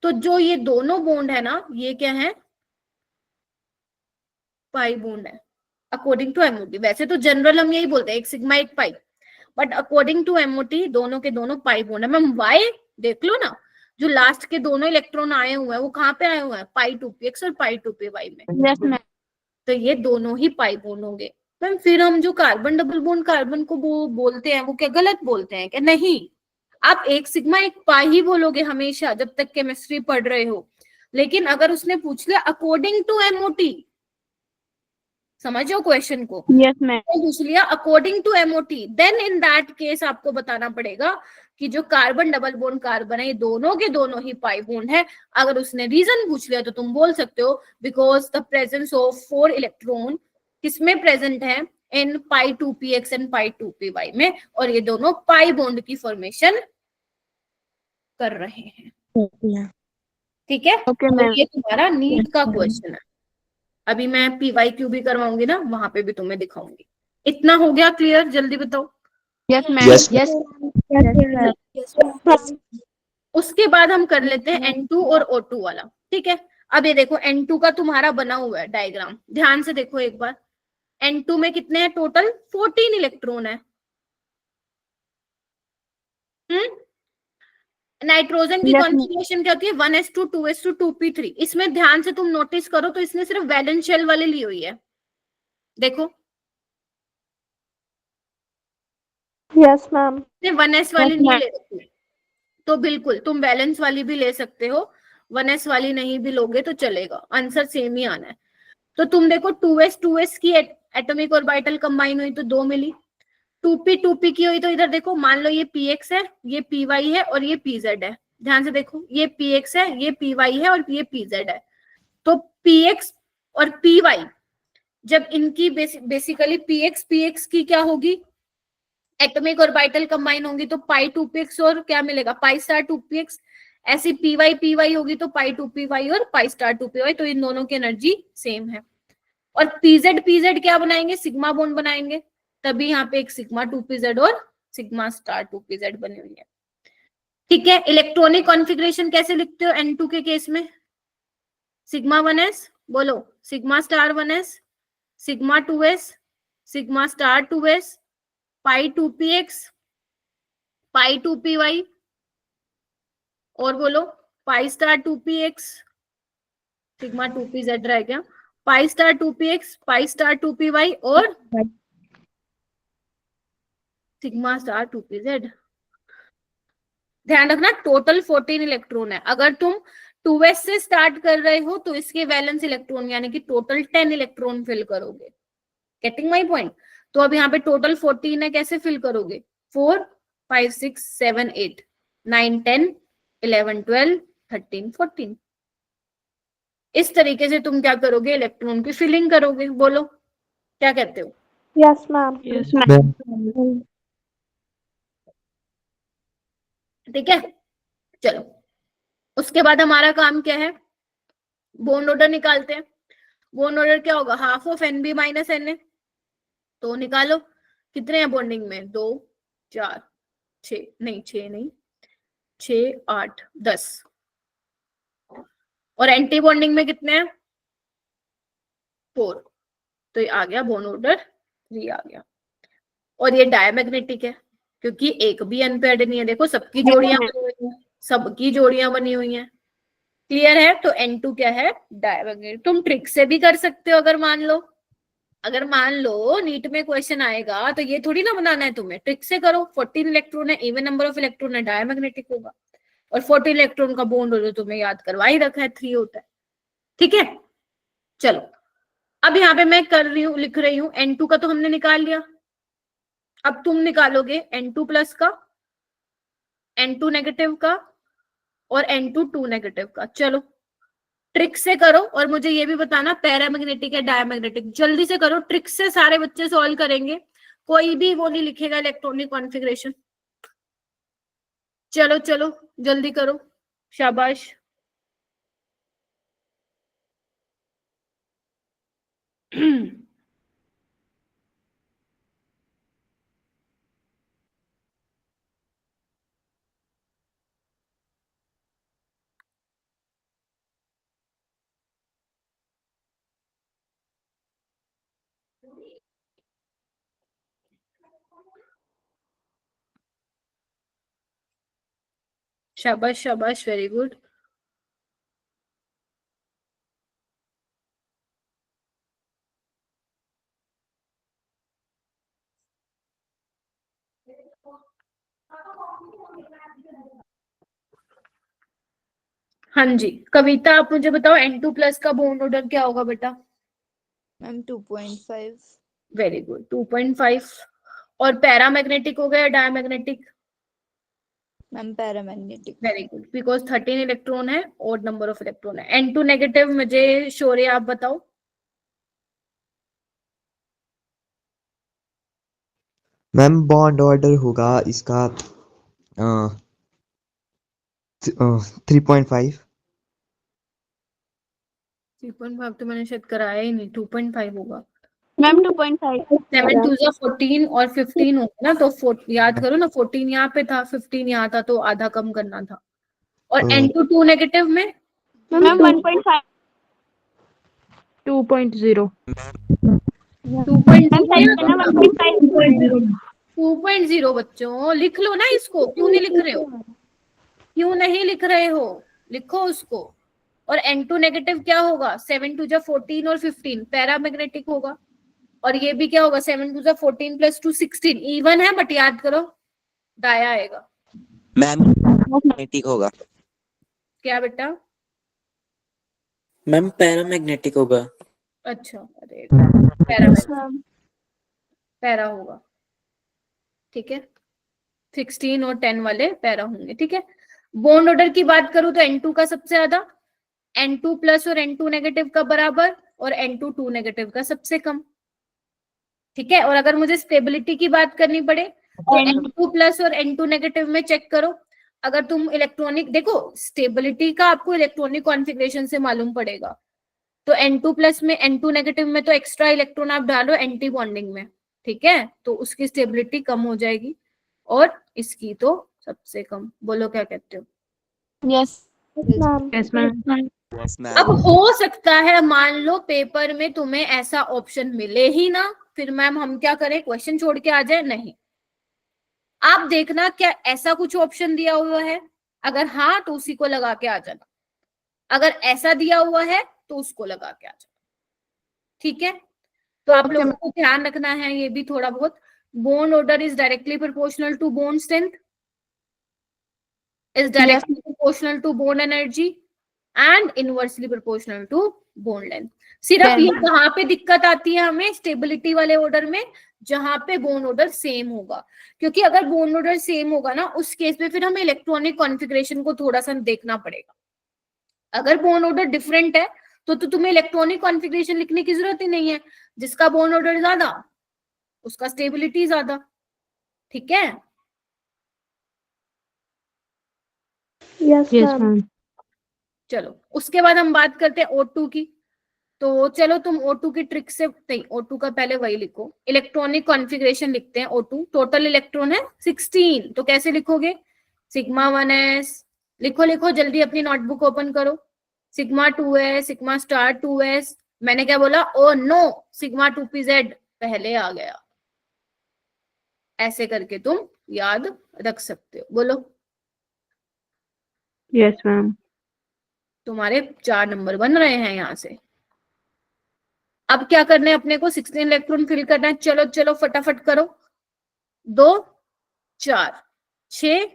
तो जो ये दोनों बॉन्ड है ना, ये क्या है? पाई बॉन्ड है अकॉर्डिंग टू MOT। वैसे तो जनरल हम यही बोलते हैं एक सिग्मा एक पाई, बट अकॉर्डिंग टू MOT दोनों के दोनों पाई बॉन्ड है। मैम वाई देख लो ना, जो लास्ट के दोनों इलेक्ट्रॉन आए हुए हैं वो कहाँ पे आए हुए हैं? पाई 2px और पाई 2py में। Yes ma'am. तो ये दोनों ही पाई बॉन्ड होंगे। मैम फिर हम जो कार्बन डबल बॉन्ड कार्बन को वो बोलते हैं, वो क्या गलत बोलते हैं क्या? नहीं, आप एक सिग्मा एक पाई ही बोलोगे हमेशा जब तक केमिस्ट्री पढ़ रहे हो। लेकिन अगर उसने पूछ लिया अकॉर्डिंग टू MOT, समझो क्वेश्चन को, यस मैम। पूछ लिया according to MOT, then in that case आपको बताना पड़ेगा कि जो कार्बन डबल बॉन्ड कार्बन है ये दोनों के दोनों ही पाई बॉन्ड है। अगर उसने रीजन पूछ लिया तो तुम बोल सकते हो because the presence of 4 electron किसमें प्रेजेंट है? इन pi 2px and pi 2py में, और ये दोनों पाई बॉन्ड की फॉर्मेशन कर रहे हैं, ठीक है। ओके तो मैम। ये तुम्हारा नीट का क्वेश्चन है। अभी मैं PYQ भी करवाऊंगी ना, वहां पे भी तुम्हें दिखाऊंगी। इतना हो गया क्लियर? जल्दी बताओ। Yes ma'am. Yes. यस। उसके बाद हम कर लेते हैं N2 और O2 वाला, ठीक है। अब ये देखो N2 का तुम्हारा बना हुआ है डायग्राम, ध्यान से देखो एक बार। N2 में कितने हैं? टोटल 14 इलेक्ट्रॉन है। नाइट्रोजन की Yes, कॉन्फ़िगरेशन क्या होती है? 1s2 2s2 2p3। इसमें ध्यान से तुम नोटिस करो तो इसने सिर्फ वैलेंस शेल वाले ली हुई है, देखो यस मैम। 1s वाली Yes, नहीं ma'am. ले रखी। तो बिल्कुल तुम बैलेंस वाली भी ले सकते हो, 1s वाली नहीं भी लोगे तो चलेगा, आंसर सेम ही आना है। तो तुम देखो 2s की एटॉमिक ऑर्बिटल कंबाइन हुई तो 2 मिली, 2p की हुई तो इधर देखो, मान लो ये px है, ये py है और ये pz है। ध्यान से देखो, ये px है, ये py है और ये pz है। तो px और py जब इनकी बेसिकली px की क्या होगी, एटॉमिक और बाइटल कंबाइन होंगी तो पाई 2px और क्या मिलेगा, पाई स्टार 2px। ऐसी py होगी तो पाई 2py और पाई स्टार 2py, तो इन दोनों की एनर्जी सेम है। और pz क्या बनाएंगे, सिग्मा बॉन्ड बनाएंगे, तभी यहाँ पे एक सिग्मा 2pz और सिग्मा स्टार 2pz बनी हुई है। ठीक है, इलेक्ट्रॉनिक कॉन्फ़िगरेशन कैसे लिखते हो N2 के केस में, सिग्मा 1s, बोलो sigma star 1s, sigma 2s, sigma star 2s, पाई 2px, पाई 2py, और बोलो पाई स्टार 2px, सिग्मा 2pz रह गया, पाई star 2px, pi star 2py और सिग्मा स्टार 2pz। ध्यान रखना टोटल 14 इलेक्ट्रॉन है। अगर तुम 2s से स्टार्ट कर रहे हो तो इसके वैलेंस इलेक्ट्रॉन यानी कि टोटल 10 इलेक्ट्रॉन फिल करोगे। Getting my point? तो अब यहाँ पे टोटल 14 है, कैसे फिल करोगे, 4 5 6 7 8 9 10 11 12 13 14, इस तरीके से तुम क्या करोगे, इलेक्ट्रॉन की फिलिंग करोगे। बोलो क्या कहते हो? Yes ma'am. यस ठीक है, चलो उसके बाद हमारा काम क्या है, बॉन्ड ऑर्डर निकालते हैं। बॉन्ड ऑर्डर क्या होगा, half of NB minus Na, तो निकालो कितने हैं बॉन्डिंग में, 2 4 6 नहीं 6 8 10, और एंटी बॉन्डिंग में कितने हैं 4, तो ये आ गया बॉन्ड ऑर्डर 3 आ गया। और ये डायमैग्नेटिक है क्योंकि एक भी अनपेयर्ड नहीं है, देखो सबकी जोड़ियां बनी हुई हैं, सबकी जोड़ियां बनी हुई हैं। क्लियर है? तो N2 क्या है, डायमैग्नेटिक। तुम ट्रिक से भी कर सकते हो, अगर मान लो नीट में क्वेश्चन आएगा तो ये थोड़ी ना बनाना है तुम्हें, ट्रिक से करो। 14 इलेक्ट्रॉन है, इवन नंबर ऑफ इलेक्ट्रॉन है, डायमैग्नेटिक होगा। और 14 इलेक्ट्रॉन का बॉन्ड ऑर्डर तुम्हें याद करवा ही रखा है, 3 होता है। ठीक है, चलो अब यहाँ पे मैं लिख रही हूँ N2 का तो हमने निकाल लिया। अब तुम निकालोगे N2 प्लस का, N2 नेगेटिव का और N2 2 नेगेटिव का। चलो ट्रिक से करो और मुझे ये भी बताना पैरामैग्नेटिक है डायमैग्नेटिक, जल्दी से करो, ट्रिक से सारे बच्चे सॉल्व करेंगे, कोई भी वो नहीं लिखेगा इलेक्ट्रॉनिक कॉन्फ़िगरेशन। चलो चलो जल्दी करो, शाबाश। शाबाश शाबाश, वेरी गुड। हाँ जी कविता, आप मुझे बताओ N2 प्लस का बॉन्ड ऑर्डर क्या होगा बेटा? मैम 2.5। Very good, 2.5। और पैरामैग्नेटिक हो गया diamagnetic? Ma'am paramagnetic. Very good, because 13 electron है, ओड नंबर ऑफ इलेक्ट्रॉन है। N2 नेगेटिव मुझे शौर्य आप बताओ। मैम बॉन्ड ऑर्डर होगा इसका 3.5। 3.5 तो मैंने शायद कराया ही नहीं, 2.5 होगा। मैम 2.5। 7 2 जा 14 और 15 होगा ना, तो याद करो ना, 14 यहाँ पे था, 15 यहाँ था, तो आधा कम करना था। और N2 2 नेगेटिव में मैम 1.5। 2.0 2.0 बच्चों लिख लो ना इसको, क्यों नहीं लिख रहे हो, क्यों नहीं लिख रहे हो, लिखो उसको। और N2 नेगेटिव क्या होगा, 7 2 जा 14 और 15 पैरामैग्नेटिक होगा। और ये भी क्या होगा, 7 2 जा 14 प्लस 2 16, इवन है बट याद करो डाया आएगा। मैम मैग्नेटिक होगा। क्या बेटा? मैम पैरामैग्नेटिक होगा। अच्छा, अरे पैरा होगा। ठीक है, 16 और 10 वाले पैरा होंगे। ठीक है, बॉन्ड ऑर्डर की बात करूं तो N2 का सबसे ज्यादा, N2 प्लस और N2 नेगेटिव का बराबर, और N2 2 नेगेटिव का सबसे कम। ठीक है, और अगर मुझे स्टेबिलिटी की बात करनी पड़े तो N2 प्लस और N2 नेगेटिव में चेक करो। अगर तुम इलेक्ट्रॉनिक देखो, स्टेबिलिटी का आपको इलेक्ट्रॉनिक कॉन्फ़िगरेशन से मालूम पड़ेगा, तो N2 प्लस में N2 नेगेटिव में तो एक्स्ट्रा इलेक्ट्रॉन आप डालो एंटी बॉन्डिंग में। ठीक है, तो उसकी स्टेबिलिटी कम हो जाएगी, और इसकी तो सबसे कम। बोलो क्या कहते हो? Yes yes ma'am. Yes, अब ma'am. हो सकता है मान लो पेपर में तुम्हें ऐसा ऑप्शन मिले ही ना, फिर मैम हम क्या करें, क्वेश्चन छोड़ के आ जाए? नहीं, आप देखना क्या ऐसा कुछ ऑप्शन दिया हुआ है, अगर हाँ तो उसी को लगा के आ जाना, अगर ऐसा दिया हुआ है तो उसको लगा के आ जाना। ठीक है, तो आप लोगों को ध्यान रखना है ये भी थोड़ा बहुत। Bond order is directly proportional to bond strength, is directly proportional to bond energy and inversely proportional to bond length. सिर्फ ये कहाँ पे दिक्कत आती है हमें स्टेबिलिटी वाले ऑर्डर में, जहां पे बॉन्ड ऑर्डर सेम होगा, क्योंकि अगर बॉन्ड ऑर्डर सेम होगा ना, उस केस में फिर हमें इलेक्ट्रॉनिक कॉन्फ़िगरेशन को थोड़ा सा देखना पड़ेगा। अगर बॉन्ड ऑर्डर डिफरेंट है तो तुम्हें इलेक्ट्रॉनिक कॉन्फ़िगरेशन लिखने की जरूरत ही नहीं है, जिसका बॉन्ड ऑर्डर ज्यादा उसका स्टेबिलिटी ज्यादा। ठीक है, यस यस मैम। मैम। चलो उसके बाद हम बात करते हैं O2 की। तो चलो तुम O2 की ट्रिक से, नहीं O2 का पहले वही लिखो, इलेक्ट्रॉनिक कॉन्फ़िगरेशन लिखते हैं। O2 टोटल इलेक्ट्रॉन है 16, तो कैसे लिखोगे? सिग्मा 1s, लिखो लिखो जल्दी, अपनी नोटबुक ओपन करो। Sigma 2s, sigma star 2s, मैंने क्या बोला? ओ नो, सिग्मा 2pz पहले आ गया। ऐसे करके तुम याद रख सकते हो। बोलो। Yes ma'am. तुम्हारे 4 नंबर बन रहे हैं यहाँ से। अब क्या करना है अपने को? 16 इलेक्ट्रॉन फिल करना है। चलो चलो फटाफट करो। 2 4 6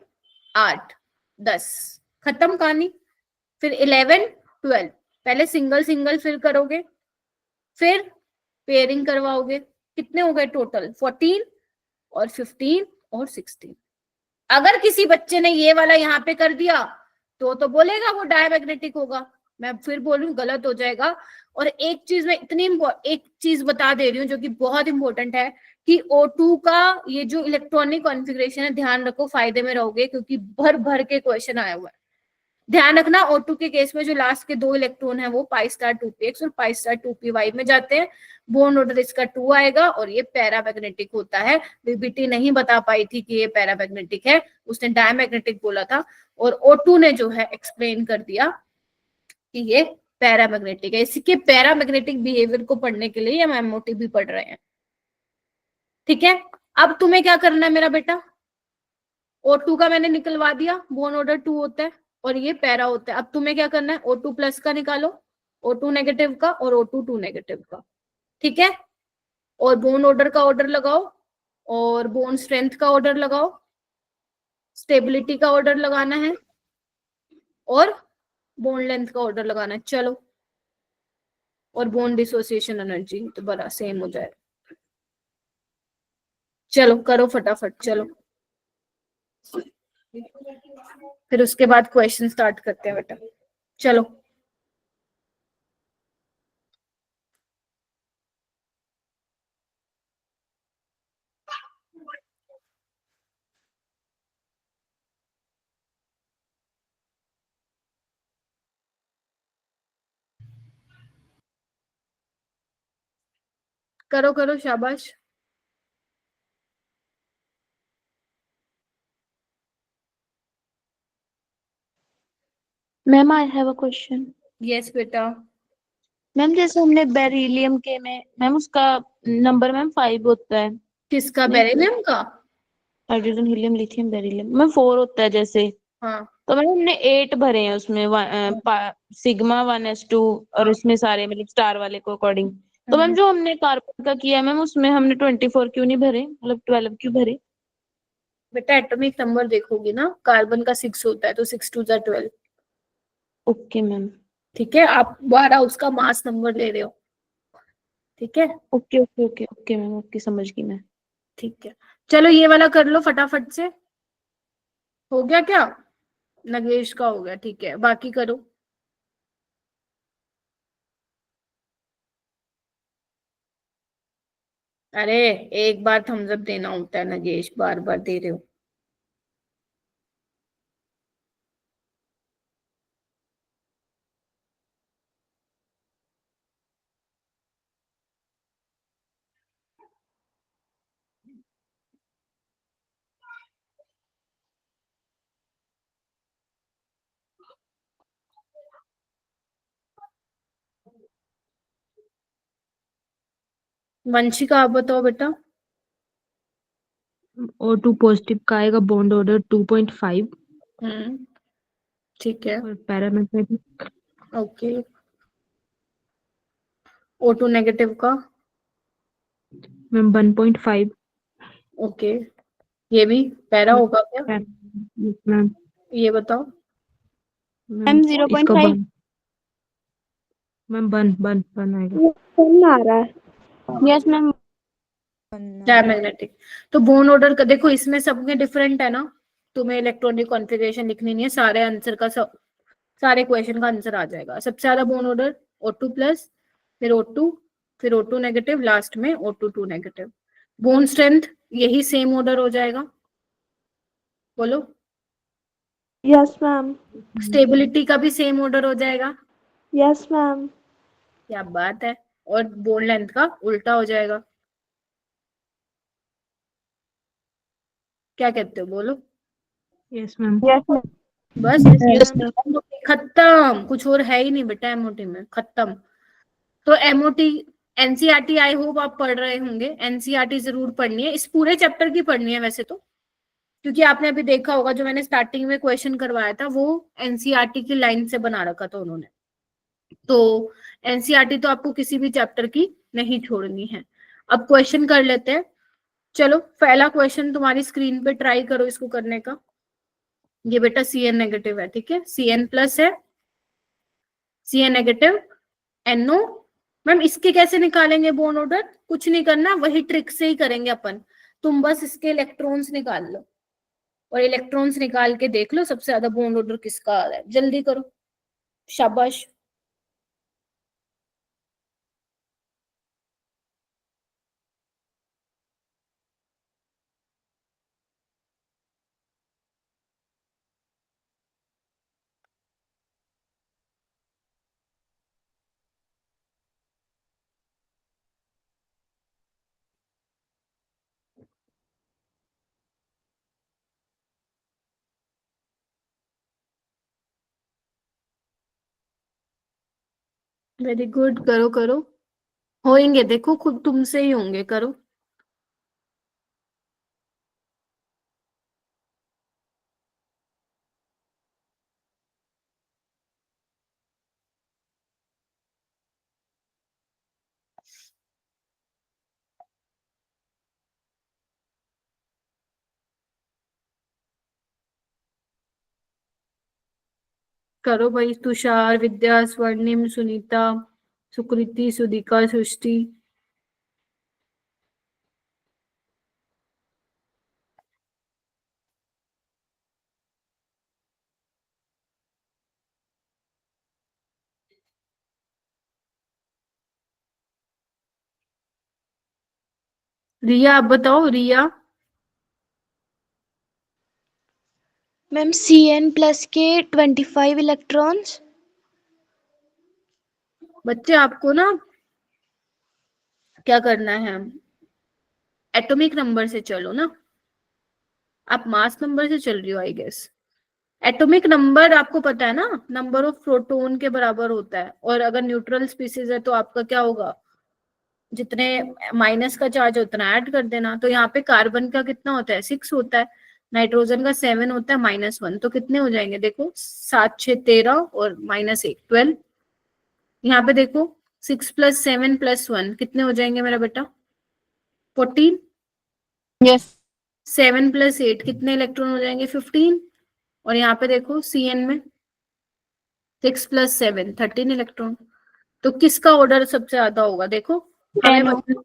8 10, खत्म कहानी। फिर 11 12, पहले सिंगल सिंगल फिल करोगे, फिर पेयरिंग करवाओगे। कितने हो गए टोटल? 14 और 15 और 16। अगर किसी बच्चे ने ये वाला यहाँ पे कर दिया तो बोलेगा वो डायमैग्नेटिक होगा। मैं फिर बोलूं गलत हो जाएगा। और एक चीज मैं एक चीज बता दे रही हूँ जो कि बहुत इंपॉर्टेंट है, कि O2 का ये जो इलेक्ट्रॉनिक कॉन्फ़िगरेशन है, ध्यान रखो, फायदे में रहोगे, क्योंकि भर भर के क्वेश्चन आया हुआ है। ध्यान रखना, O2 के केस में जो लास्ट के 2 इलेक्ट्रॉन है वो पाई स्टार 2px और पाई स्टार 2py में जाते हैं। बॉन्ड ऑर्डर इसका 2 आएगा, और ये पैरामैग्नेटिक होता है। बीबीटी नहीं बता पाई थी कि ये पैरामैग्नेटिक है, उसने डायमैग्नेटिक बोला था, और O2 ने जो है एक्सप्लेन कर दिया कि ये पैरामैग्नेटिक है। इसके पैरामैग्नेटिक बिहेवियर को पढ़ने के लिए हम एमओटी भी पढ़ रहे हैं। ठीक है, अब तुम्हें क्या करना है मेरा बेटा? O2 का मैंने निकलवा दिया, बॉन्ड ऑर्डर 2 होता है और ये पैरा होता है। अब तुम्हें क्या करना है? O2 प्लस का निकालो, O2 नेगेटिव का और O2 2 नेगेटिव का। ठीक है, और बॉन्ड ऑर्डर का ऑर्डर लगाओ, और बॉन्ड स्ट्रेंथ का ऑर्डर लगाओ, स्टेबिलिटी का ऑर्डर लगाना है, और बॉन्ड लेंथ का ऑर्डर लगाना है। चलो, और बॉन्ड डिसोसिएशन एनर्जी तो बड़ा सेम हो जाएगा। चलो करो फटाफट, चलो। फिर उसके बाद क्वेश्चन स्टार्ट करते हैं बेटा। चलो। करो करो, शाबाश। Ma'am I have a question. Yes बेटा। मैम जैसे हमने बेरिलियम के में मैम उसका नंबर मैम 5 होता है, किसका? नहीं, बेरिलियम का? Hydrogen helium lithium beryllium ma'am 4 होता है जैसे। हाँ, तो मैम हमने 8 भरे हैं उसमें, सिग्मा 1s2 और इसमें सारे मतलब स्टार वाले को अकॉर्डिंग। तो मैम जो हमने कार्बन का किया है मैम, उसमें हमने 24 क्यों नहीं भरे, मतलब 12 क्यों भरे? बेटा एटॉमिक नंबर देखोगी ना, कार्बन का 6 होता है, तो 6 2 12। Okay ma'am. ठीक है, आप 12 उसका मास नंबर ले रहे हो। ठीक है, okay okay okay okay ma'am, okay समझ गई मैं। ठीक है। चलो ये वाला कर लो फटाफट से। हो गया क्या? नगेश का हो गया, ठीक है, बाकी करो। अरे एक बार थम्स अप देना होता है नगेश, बार बार दे रहे हो। वंशिका आप बताओ बेटा। O2 पॉजिटिव का आएगा बॉन्ड ऑर्डर 2.5 ठीक है, और पैरामैग्नेटिक ओके। O2 नेगेटिव का मैम 1.5 ओके, ये भी पैरा होगा क्या? मैम। ये बताओ। मैम इसका 0.5 बन मैम बन आएगा। आ रहा है। Yes ma'am. डायमैग्नेटिक। तो बोन ऑर्डर का देखो, इसमें सब में डिफरेंट है ना, तुम्हें इलेक्ट्रॉनिक कॉन्फ़िगरेशन लिखनी नहीं है, सारे आंसर का सारे क्वेश्चन का आंसर आ जाएगा। सबसे ज्यादा बोन ऑर्डर O2 प्लस, फिर O2, फिर O2 नेगेटिव, लास्ट में O2 नेगेटिव। बोन स्ट्रेंथ यही सेम ऑर्डर हो जाएगा, बोलो। Yes ma'am. स्टेबिलिटी का भी सेम ऑर्डर हो जाएगा। Yes ma'am. क्या बात है। और बोन लेंथ का उल्टा हो जाएगा। क्या कहते हो, बोलो। Yes ma'am. Yes ma'am. बस यस मैम। खत्म, कुछ और है ही नहीं बेटा एमओटी में, खत्म। तो एमओटी एनसीईआरटी आई होप आप पढ़ रहे होंगे, एनसीईआरटी जरूर पढ़नी है, इस पूरे चैप्टर की पढ़नी है वैसे तो, क्योंकि आपने अभी देखा होगा जो मैंने स्टार्टिंग में क्वेश्चन करवाया था वो एनसीईआरटी की लाइन से बना रखा था उन्होंने। तो एनसीईआरटी तो आपको किसी भी चैप्टर की नहीं छोड़नी है। अब क्वेश्चन कर लेते हैं। चलो पहला क्वेश्चन तुम्हारी स्क्रीन पे ट्राई करो इसको करने का। ये बेटा Cn नेगेटिव है, ठीक है, Cn प्लस है, Cn नेगेटिव, NO। मैम इसके कैसे निकालेंगे बोन ऑर्डर? कुछ नहीं करना, वही ट्रिक से ही करेंगे अपन। तुम बस इसके इलेक्ट्रॉन्स निकाल लो और इलेक्ट्रॉन्स निकाल के देख लो सबसे ज्यादा बोन ऑर्डर किसका आ रहा है, जल्दी करो, शाबाश। वेरी गुड, करो करो, होंगे, देखो खुद तुमसे ही होंगे, करो। करो भाई, तुषार, विद्या, स्वर्णिम, सुनीता, सुकृति, सुदिका, सृष्टि। रिया आप बताओ, रिया। मैम Cn प्लस के 25 इलेक्ट्रॉन्स। बच्चे आपको ना क्या करना है, एटॉमिक नंबर से चलो ना, आप मास नंबर से चल रही हो आई गेस। एटॉमिक नंबर आपको पता है ना, नंबर ऑफ प्रोटॉन के बराबर होता है, और अगर न्यूट्रल स्पीसीज है तो आपका क्या होगा, जितने माइनस का चार्ज उतना ऐड कर देना। तो यहाँ पे कार्बन का कितना होता है, 6 होता है, नाइट्रोजन का 7 होता है, -1, तो कितने हो जाएंगे देखो, 7 6 13 और -1 12। यहाँ पे देखो 6 + 7 + 1 कितने हो जाएंगे मेरा बेटा, 14। यस 7 + 8 कितने इलेक्ट्रॉन हो जाएंगे, 15। और यहाँ पे देखो Cn में 6 + 7 13 इलेक्ट्रॉन। तो किसका ऑर्डर सबसे ज्यादा होगा देखो, हमें NO।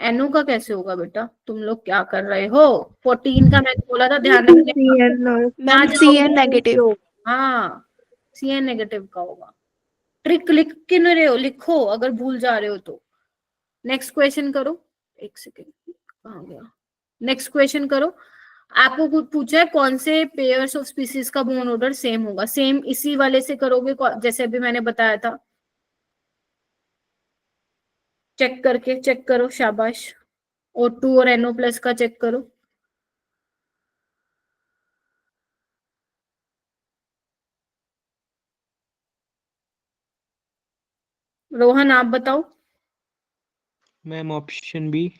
NO का कैसे होगा बेटा? तुम लोग क्या कर रहे हो? 14 का मैंने बोला था ध्यान रखने का। Ma'am CN negative. हाँ, CN नेगेटिव का होगा। ट्रिक लिख के नहीं रहे हो, लिखो अगर भूल जा रहे हो तो। नेक्स्ट क्वेश्चन करो। एक सेकेंड, कहाँ गया? नेक्स्ट क्वेश्चन करो। आपको कुछ पूछा है कौन से पेयर्स ऑफ स्पीसीज का बोन ऑर्डर सेम होगा। सेम इसी वाले से करोगे जैसे अभी मैंने बताया था। चेक करके चेक करो, शाबाश। O2 और NO+ का चेक करो। रोहन आप बताओ। Ma'am option B.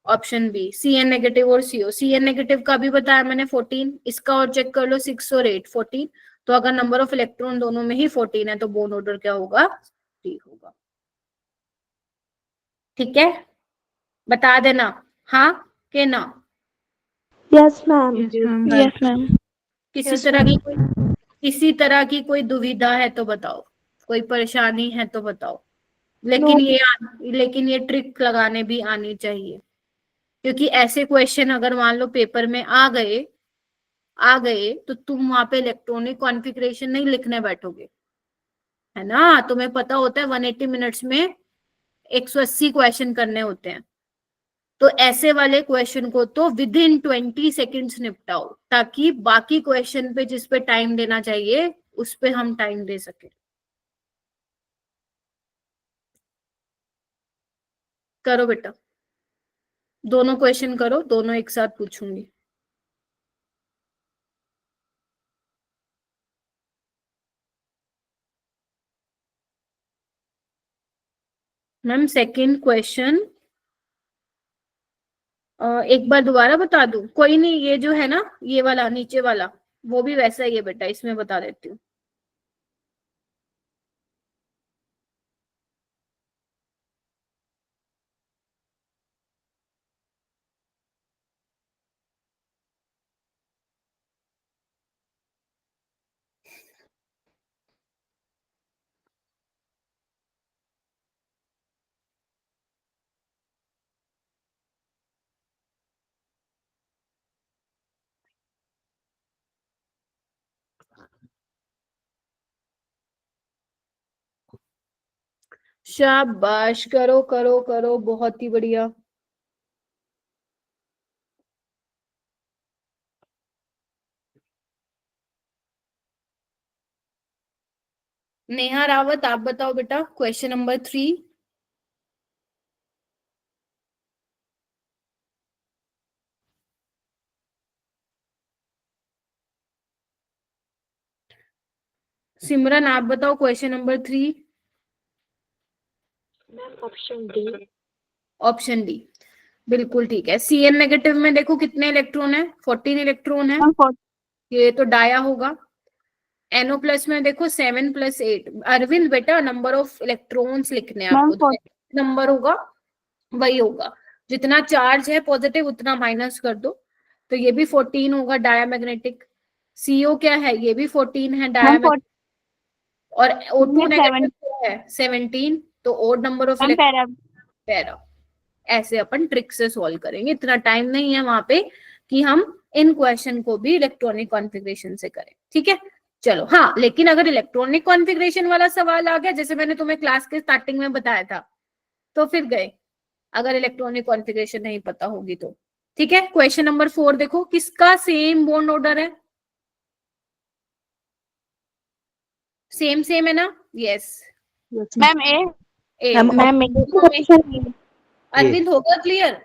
Option B, CN negative और CO। CN नेगेटिव का भी बताया मैंने 14। इसका और चेक कर लो, 6 और 8 14। तो अगर नंबर ऑफ इलेक्ट्रॉन दोनों में ही 14 है तो बोन ऑर्डर क्या होगा? 3 होगा। ठीक है, बता देना हाँ के ना। Yes ma'am. Yes ma'am. किसी तरह की कोई दुविधा है तो बताओ, कोई परेशानी है तो बताओ। लेकिन ये ट्रिक लगाने भी आनी चाहिए, क्योंकि ऐसे क्वेश्चन अगर मान लो पेपर में आ गए तो तुम वहां पे इलेक्ट्रॉनिक कॉन्फ़िगरेशन नहीं लिखने बैठोगे, है ना? तुम्हें पता होता है 180 मिनट्स में 180 क्वेश्चन करने होते हैं। तो ऐसे वाले क्वेश्चन को तो विद इन 20 सेकेंड्स निपटाओ, ताकि बाकी क्वेश्चन पे जिस पे टाइम देना चाहिए उस पे हम टाइम दे सके। करो बेटा, दोनों क्वेश्चन करो, दोनों एक साथ पूछूंगी। मैम सेकंड क्वेश्चन एक बार दोबारा बता दूं? कोई नहीं, ये जो है ना, ये वाला नीचे वाला, वो भी वैसा ही है बेटा, इसमें बता देती हूँ। शाबाश, करो करो करो, बहुत ही बढ़िया। नेहा रावत आप बताओ बेटा, क्वेश्चन नंबर 3। सिमरन आप बताओ question number 3। Option D. Option D, बिल्कुल ठीक है। CN नेगेटिव में देखो कितने इलेक्ट्रॉन है? 14 इलेक्ट्रॉन है, ये तो डाया होगा। NO+ में देखो 7 + 8। अरविंद बेटा नंबर ऑफ इलेक्ट्रॉन्स लिखने हैं आपको, तो नंबर होगा वही होगा। जितना चार्ज है पॉजिटिव उतना माइनस कर दो, तो ये भी 14 होगा, डायामैग्नेटिक। CO क्या है? ये भी 14 है, डायामैग्नेटिक। और O2 नेगेटिव है 17, तो ओड नंबर ऑफ पैरा। ऐसे अपन ट्रिक से सॉल्व करेंगे, इतना टाइम नहीं है वहां पे कि हम इन क्वेश्चन को भी इलेक्ट्रॉनिक कॉन्फ़िगरेशन से करें। ठीक है, चलो। हाँ, लेकिन अगर इलेक्ट्रॉनिक कॉन्फ़िगरेशन वाला सवाल आ गया, जैसे मैंने तुम्हें क्लास के स्टार्टिंग में बताया था, तो फिर गए, अगर इलेक्ट्रॉनिक कॉन्फ़िगरेशन नहीं पता होगी तो। ठीक है, क्वेश्चन नंबर 4 देखो, किसका सेम बॉन्ड ऑर्डर है? सेम सेम है ना? यस मैम ए। मैम मैम अरविंद होगा क्लियर?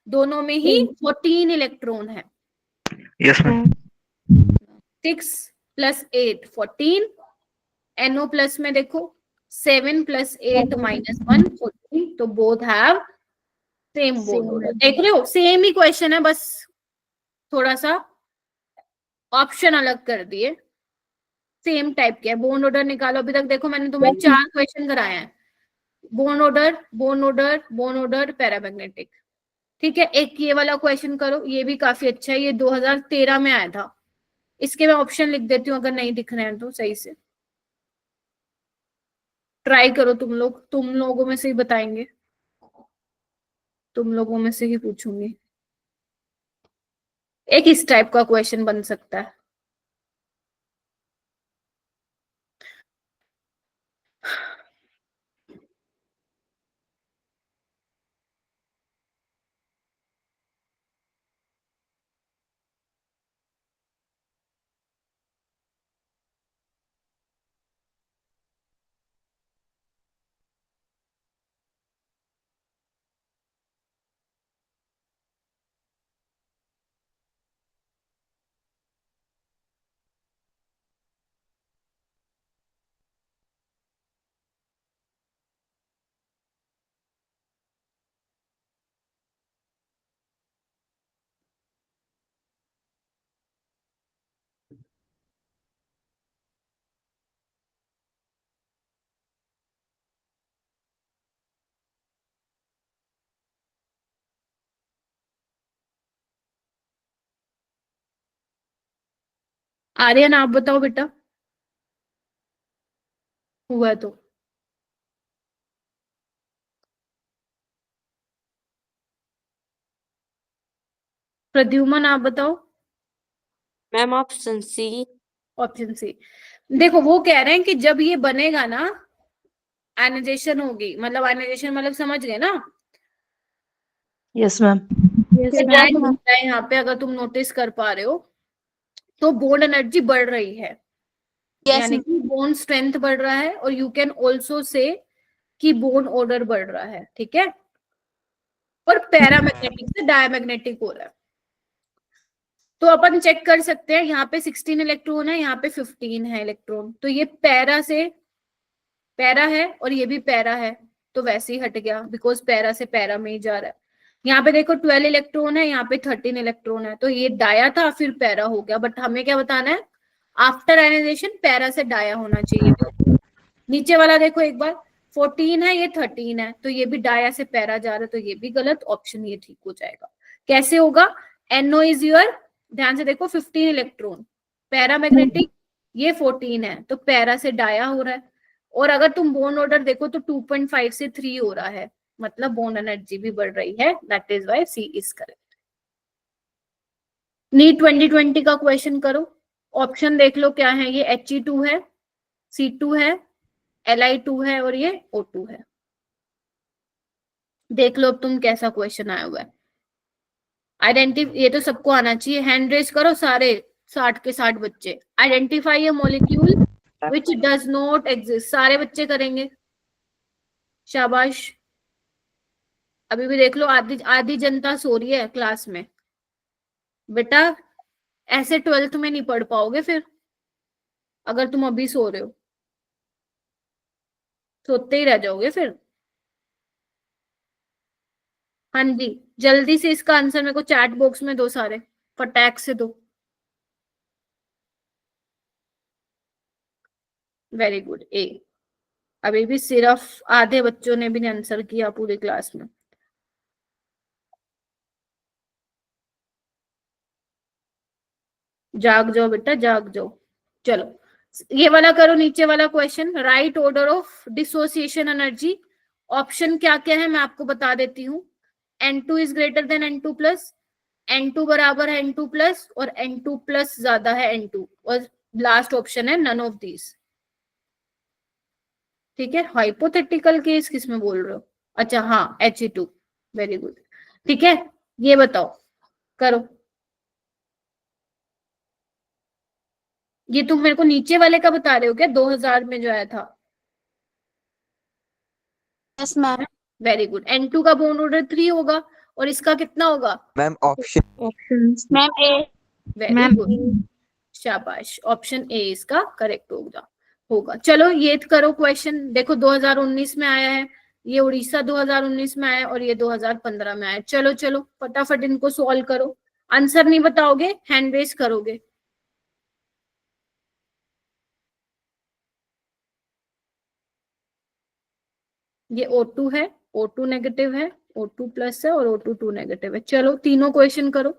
दोनों में ही 14 इलेक्ट्रॉन है। Yes ma'am. 6 + 8 14। NO+ में देखो 7 + 8 - 1 14, तो both have same bond order. देख रहे हो, सेम ही क्वेश्चन है, बस थोड़ा सा ऑप्शन अलग कर दिए। सेम टाइप के बॉन्ड ऑर्डर निकालो। अभी तक देखो मैंने तुम्हें 4 क्वेश्चन कराए हैं, bond order, bond order, bond order, paramagnetic. ठीक है, एक ये वाला क्वेश्चन करो, ये भी काफी अच्छा है, ये 2013 में आया था। इसके मैं ऑप्शन लिख देती हूँ, अगर नहीं दिख रहे हैं तो सही से ट्राई करो तुम लोग, तुम लोगों में से ही बताएंगे। तुम लोगों में से ही पूछूंगी। एक इस टाइप का क्वेश्चन बन सकता है। आर्यन आप बताओ बेटा, हुआ है तो। प्रद्युमन आप बताओ। Ma'am option C. Option C. देखो वो कह रहे हैं कि जब ये बनेगा ना, आयनाइजेशन होगी, मतलब आयनाइजेशन मतलब समझ गए ना, यस मैम। डैड बनता है यहाँ पे, अगर तुम नोटिस कर पा रहे हो तो बॉन्ड एनर्जी बढ़ रही है, यानी कि बॉन्ड स्ट्रेंथ बढ़ रहा है, और यू कैन ऑल्सो से कि बॉन्ड ऑर्डर बढ़ रहा है, ठीक है, और पैरामैग्नेटिक से डायमैग्नेटिक हो रहा है। तो अपन चेक कर सकते हैं, यहाँ पे 16 इलेक्ट्रॉन है, यहाँ पे 15 है इलेक्ट्रॉन, तो ये पैरा से पैरा है और ये भी पैरा है, तो वैसे ही हट गया, बिकॉज पैरा से पैरा में ही जा रहा है। यहाँ पे देखो 12 इलेक्ट्रॉन है, यहाँ पे 13 इलेक्ट्रॉन है, तो ये डाया था फिर पैरा हो गया, बट हमें क्या बताना है, आफ्टर आयनाइजेशन पैरा से डाया होना चाहिए। नीचे वाला देखो एक बार, 14 है, ये 13 है, तो ये भी डाया से पैरा जा रहा है, तो ये भी गलत, ऑप्शन ये ठीक हो जाएगा। कैसे होगा, NO इज योर, ध्यान से देखो 15 इलेक्ट्रॉन, पैरामैग्नेटिक, ये 14 है, तो पैरा से डाया हो रहा है, और अगर तुम बॉन्ड ऑर्डर देखो तो 2.5 से 3 हो रहा है, मतलब बॉन्ड एनर्जी भी बढ़ रही है, that is why C is correct. NEET 2020 का क्वेश्चन करो, ऑप्शन देख लो क्या है, ये He2 है, C2 है, Li2 है, और ये O2 है। देख लो अब तुम कैसा क्वेश्चन आया हुआ है। आइडेंटिफाई, ये तो सबको आना चाहिए, हैंड रेज करो सारे 60 के 60 बच्चे। Identify A molecule which does not exist, सारे बच्चे करेंगे, शाबाश। अभी भी देख लो आधी आधी जनता सो रही है क्लास में, बेटा ऐसे 12th में नहीं पढ़ पाओगे फिर, अगर तुम अभी सो रहे हो, सोते ही रह जाओगे फिर। हाँ जी, जल्दी से इसका आंसर मेरे को चैट बॉक्स में दो, सारे फटाक से दो। वेरी गुड, ए। अभी भी सिर्फ आधे बच्चों ने भी आंसर किया पूरी क्लास में। जाग जाओ बेटा, जाग जाओ। चलो ये वाला करो, नीचे वाला question, right order of dissociation energy. Option क्या क्या है मैं आपको बता देती हूँ। N2 is greater than N2 plus, N2 बराबर है N2 प्लस, और N2 प्लस ज्यादा है N2, और लास्ट ऑप्शन है नन ऑफ दीज। ठीक है, हाइपोथेटिकल केस किसमें बोल रहे हो, अच्छा हाँ He2, वेरी गुड। ठीक है, ये बताओ, करो। ये तुम मेरे को नीचे वाले का बता रहे हो क्या, 2000 में जो आया था? Yes ma'am. Very good. N2 का बॉन्ड ऑर्डर 3 होगा, और इसका कितना होगा? मैम ऑप्शन ऑप्शंस मैम ए। वेरी गुड, शाबाश, ऑप्शन ए इसका करेक्ट होगा। चलो ये करो क्वेश्चन, देखो 2019 में आया है, ये उड़ीसा 2019 में आया है, और ये 2015 में आया है। चलो चलो फटाफट इनको सॉल्व करो। आंसर नहीं बताओगे, हैंड रेज करोगे। ये O2 है, O2 नेगेटिव है, O2 प्लस है, और O2 नेगेटिव है। चलो तीनों क्वेश्चन करो।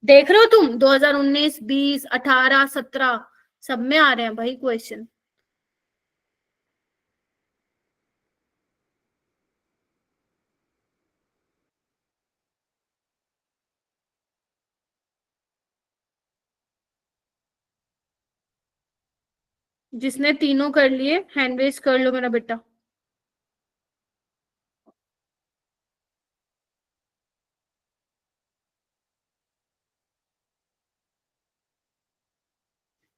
देख रहे हो तुम 2019, 20, 18, 17 सब में आ रहे हैं भाई क्वेश्चन। जिसने तीनों कर लिए हैंड रेज कर लो मेरा बेटा।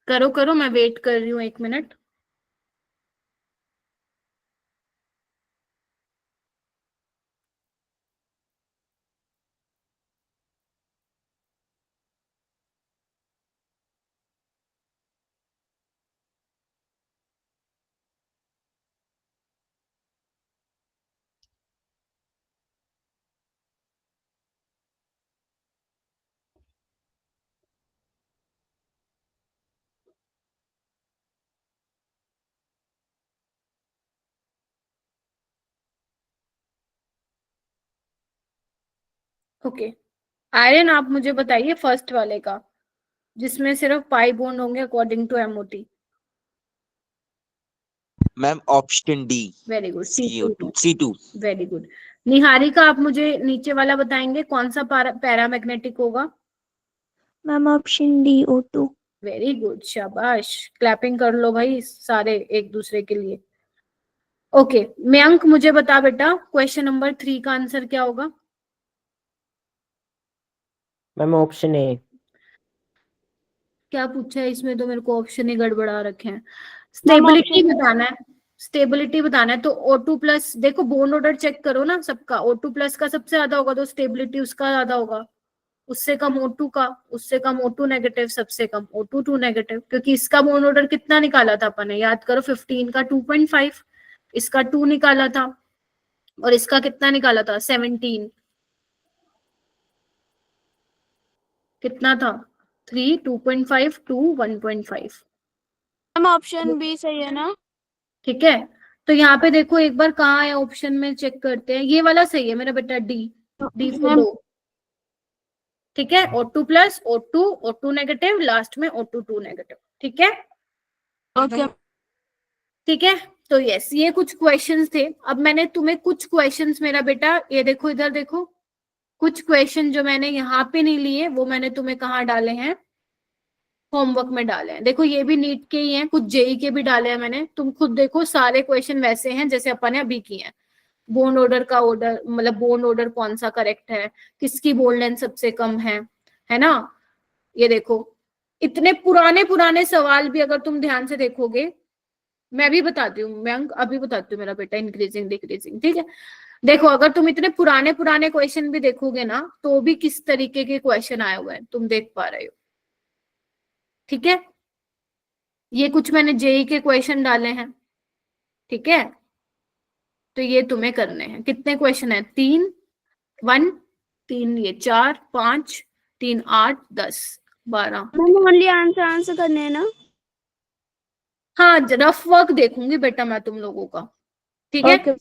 करो करो, मैं वेट कर रही हूँ 1 मिनट। ओके आर्यन, आप मुझे बताइए फर्स्ट वाले का, जिसमें सिर्फ पाई बॉन्ड होंगे according to MOT. Ma'am option D very good, CO2 C2। Very good. Niharika, आप मुझे नीचे वाला बताएंगे कौन सा पैरामैग्नेटिक होगा। Ma'am option D O2। Very good, शाबाश, क्लैपिंग कर लो भाई सारे एक दूसरे के लिए। ओके मयंक, मुझे बता बेटा क्वेश्चन नंबर 3 का आंसर क्या होगा। Ma'am option A. क्या पूछा है इसमें, तो मेरे को ऑप्शन ही गड़बड़ा रखे हैं। स्टेबिलिटी बताना है, स्टेबिलिटी बताना है तो O2 प्लस, देखो बोन ऑर्डर चेक करो ना सबका, O2 प्लस का सबसे ज्यादा होगा तो स्टेबिलिटी उसका ज्यादा होगा, उससे कम O2 का, उससे कम O2 नेगेटिव, सबसे कम O2 2 नेगेटिव। क्योंकि इसका बोन ऑर्डर कितना निकाला था अपन ने, याद करो 15 का 2.5, इसका 2 निकाला था, और इसका कितना निकाला था 17, कितना था 3, 2.5, 2, 1.5। मैम ऑप्शन बी सही है ना? ठीक है, तो यहाँ पे देखो एक बार कहाँ है ऑप्शन में, चेक करते हैं। ये वाला सही है मेरा बेटा, डी फॉर दो। ठीक है, O2 plus, O2 negative, last में O2 2 नेगेटिव। ठीक है, ओके ठीक है। तो यस, ये कुछ क्वेश्चंस थे। अब मैंने तुम्हें कुछ क्वेश्चंस मेरा बेटा, ये देखो इधर देखो, कुछ क्वेश्चन जो मैंने यहाँ पे नहीं लिए वो मैंने तुम्हें कहाँ डाले हैं, होमवर्क में डाले हैं। देखो ये भी नीट के ही हैं, कुछ जेई के भी डाले हैं मैंने, तुम खुद देखो सारे क्वेश्चन वैसे हैं जैसे अपन ने अभी किए हैं। बोन ऑर्डर का ऑर्डर, मतलब बोन ऑर्डर कौन सा करेक्ट है, किसकी बोन लेंथ सबसे कम है ना। ये देखो इतने पुराने पुराने सवाल भी अगर तुम ध्यान से देखोगे, मैं भी बताती हूँ, मैं अभी बताती हूँ मेरा बेटा, इंक्रीजिंग डिक्रीजिंग। ठीक है, देखो अगर तुम इतने पुराने पुराने क्वेश्चन भी देखोगे ना, तो भी किस तरीके के क्वेश्चन आए हुए हैं तुम देख पा रहे हो। ठीक है, ये कुछ मैंने जेई के क्वेश्चन डाले हैं। ठीक है, तो ये तुम्हें करने हैं। कितने क्वेश्चन है, 3, 1, 3, ये 4, 5, 3, 8, 10, 12। ओनली आंसर करने हैं ना? हाँ, रफ वर्क देखूंगी बेटा मैं तुम लोगों का। ठीक है,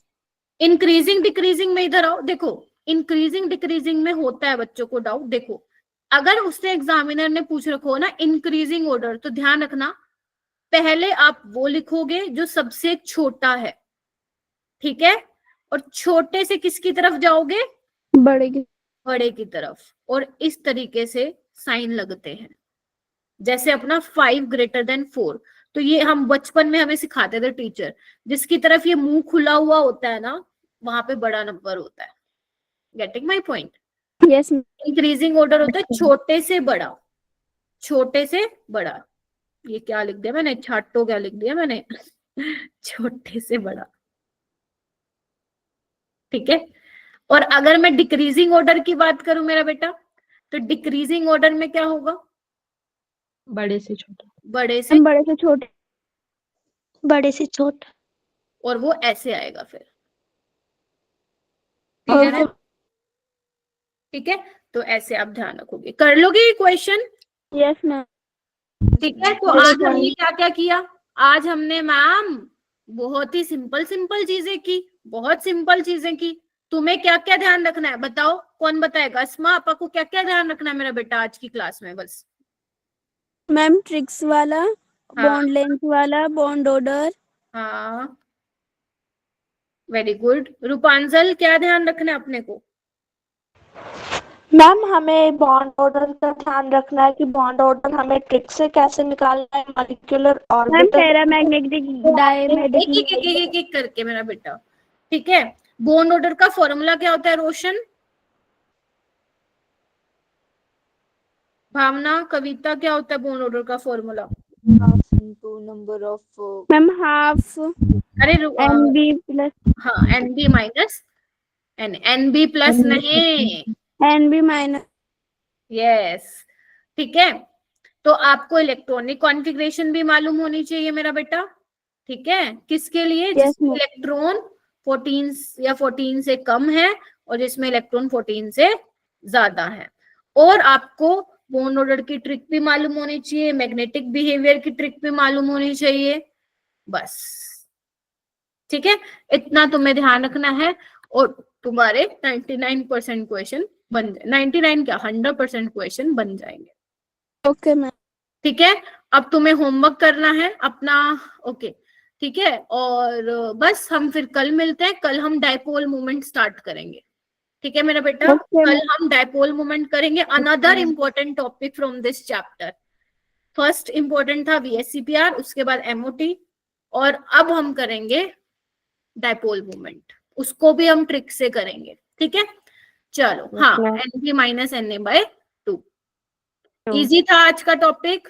इंक्रीजिंग डिक्रीजिंग में इधर आओ। देखो इंक्रीजिंग डिक्रीजिंग में होता है बच्चों को डाउट। देखो अगर उसने एग्जामिनर ने पूछ रखो हो ना इंक्रीजिंग ऑर्डर, तो ध्यान रखना पहले आप वो लिखोगे जो सबसे छोटा है। ठीक है, और छोटे से किसकी तरफ जाओगे, बड़े की तरफ। और इस तरीके से साइन लगते हैं, जैसे अपना 5 ग्रेटर देन 4। तो ये हम बचपन में हमें सिखाते थे टीचर, जिसकी तरफ ये मुंह खुला हुआ होता है ना, वहां पे बड़ा नंबर होता है। Getting my point? Yes increasing order होता है छोटे से बड़ा, छोटे से बड़ा। ये क्या लिख दिया मैंने, छाटो क्या लिख दिया मैंने छोटे से बड़ा। ठीक है, और अगर मैं डिक्रीजिंग ऑर्डर की बात करूं मेरा बेटा, तो डिक्रीजिंग ऑर्डर में क्या होगा, बड़े से छोटा। बड़े से, बड़े से छोटा। और वो ऐसे आएगा फिर। क्लियर है? ठीक है, तो ऐसे आप ध्यान रखोगे, कर लोगे ये क्वेश्चन। Yes ma'am. ठीक है, तो आज हमने क्या क्या किया, आज हमने मैम बहुत ही सिंपल सिंपल चीजें की, बहुत सिंपल चीजें की। तुम्हें क्या क्या ध्यान रखना है बताओ, कौन बताएगा? अस्मा, आपा को क्या क्या ध्यान रखना है मेरा बेटा आज की क्लास में? बस मैम ट्रिक्स वाला, हाँ। बॉन्ड लेंथ वाला, बॉन्ड ऑर्डर। हाँ, वेरी गुड। रूपांजल, क्या ध्यान रखना है अपने को? मैम हमें बॉन्ड ऑर्डर का ध्यान रखना है कि बॉन्ड ऑर्डर हमें ट्रिक से कैसे निकालना है, molecular ma'am orbital paramagnetic diamagnetic एक करके मेरा बेटा, ठीक है। बॉन्ड ऑर्डर का फॉर्मूला क्या होता है रोशन? भावना, कविता, क्या होता है बॉन्ड ऑर्डर का formula? Number of ma'am half अरे एन बी प्लस हाँ, N B minus N B plus नहीं, एन बी माइनस यस, ठीक है। तो आपको इलेक्ट्रॉनिक कॉन्फ़िगरेशन भी मालूम होनी चाहिए मेरा बेटा, ठीक है। किसके लिए? जिसमें इलेक्ट्रॉन 14 या 14 से कम है और जिसमें इलेक्ट्रॉन 14 से ज्यादा है। और आपको बॉन्ड ऑर्डर की ट्रिक भी मालूम होनी चाहिए, मैग्नेटिक बिहेवियर की ट्रिक भी मालूम होनी चाहिए, बस, ठीक है। इतना तुम्हें ध्यान रखना है और तुम्हारे 99% क्वेश्चन बन जाए, 99 क्या 100% क्वेश्चन बन जाएंगे। ओके मैम, ठीक है। अब तुम्हें होमवर्क करना है अपना, ओके, ठीक है। और बस हम फिर कल मिलते हैं। कल हम डायपोल मूवमेंट स्टार्ट करेंगे, ठीक है मेरा बेटा। कल हम डायपोल मूवमेंट करेंगे, another important topic from this chapter. First important था VSCPR, उसके बाद MOT, और अब हम करेंगे डायपोल मूवमेंट, उसको भी हम ट्रिक से करेंगे, ठीक है। चलो हाँ, NP - NA/2 इजी था आज का टॉपिक।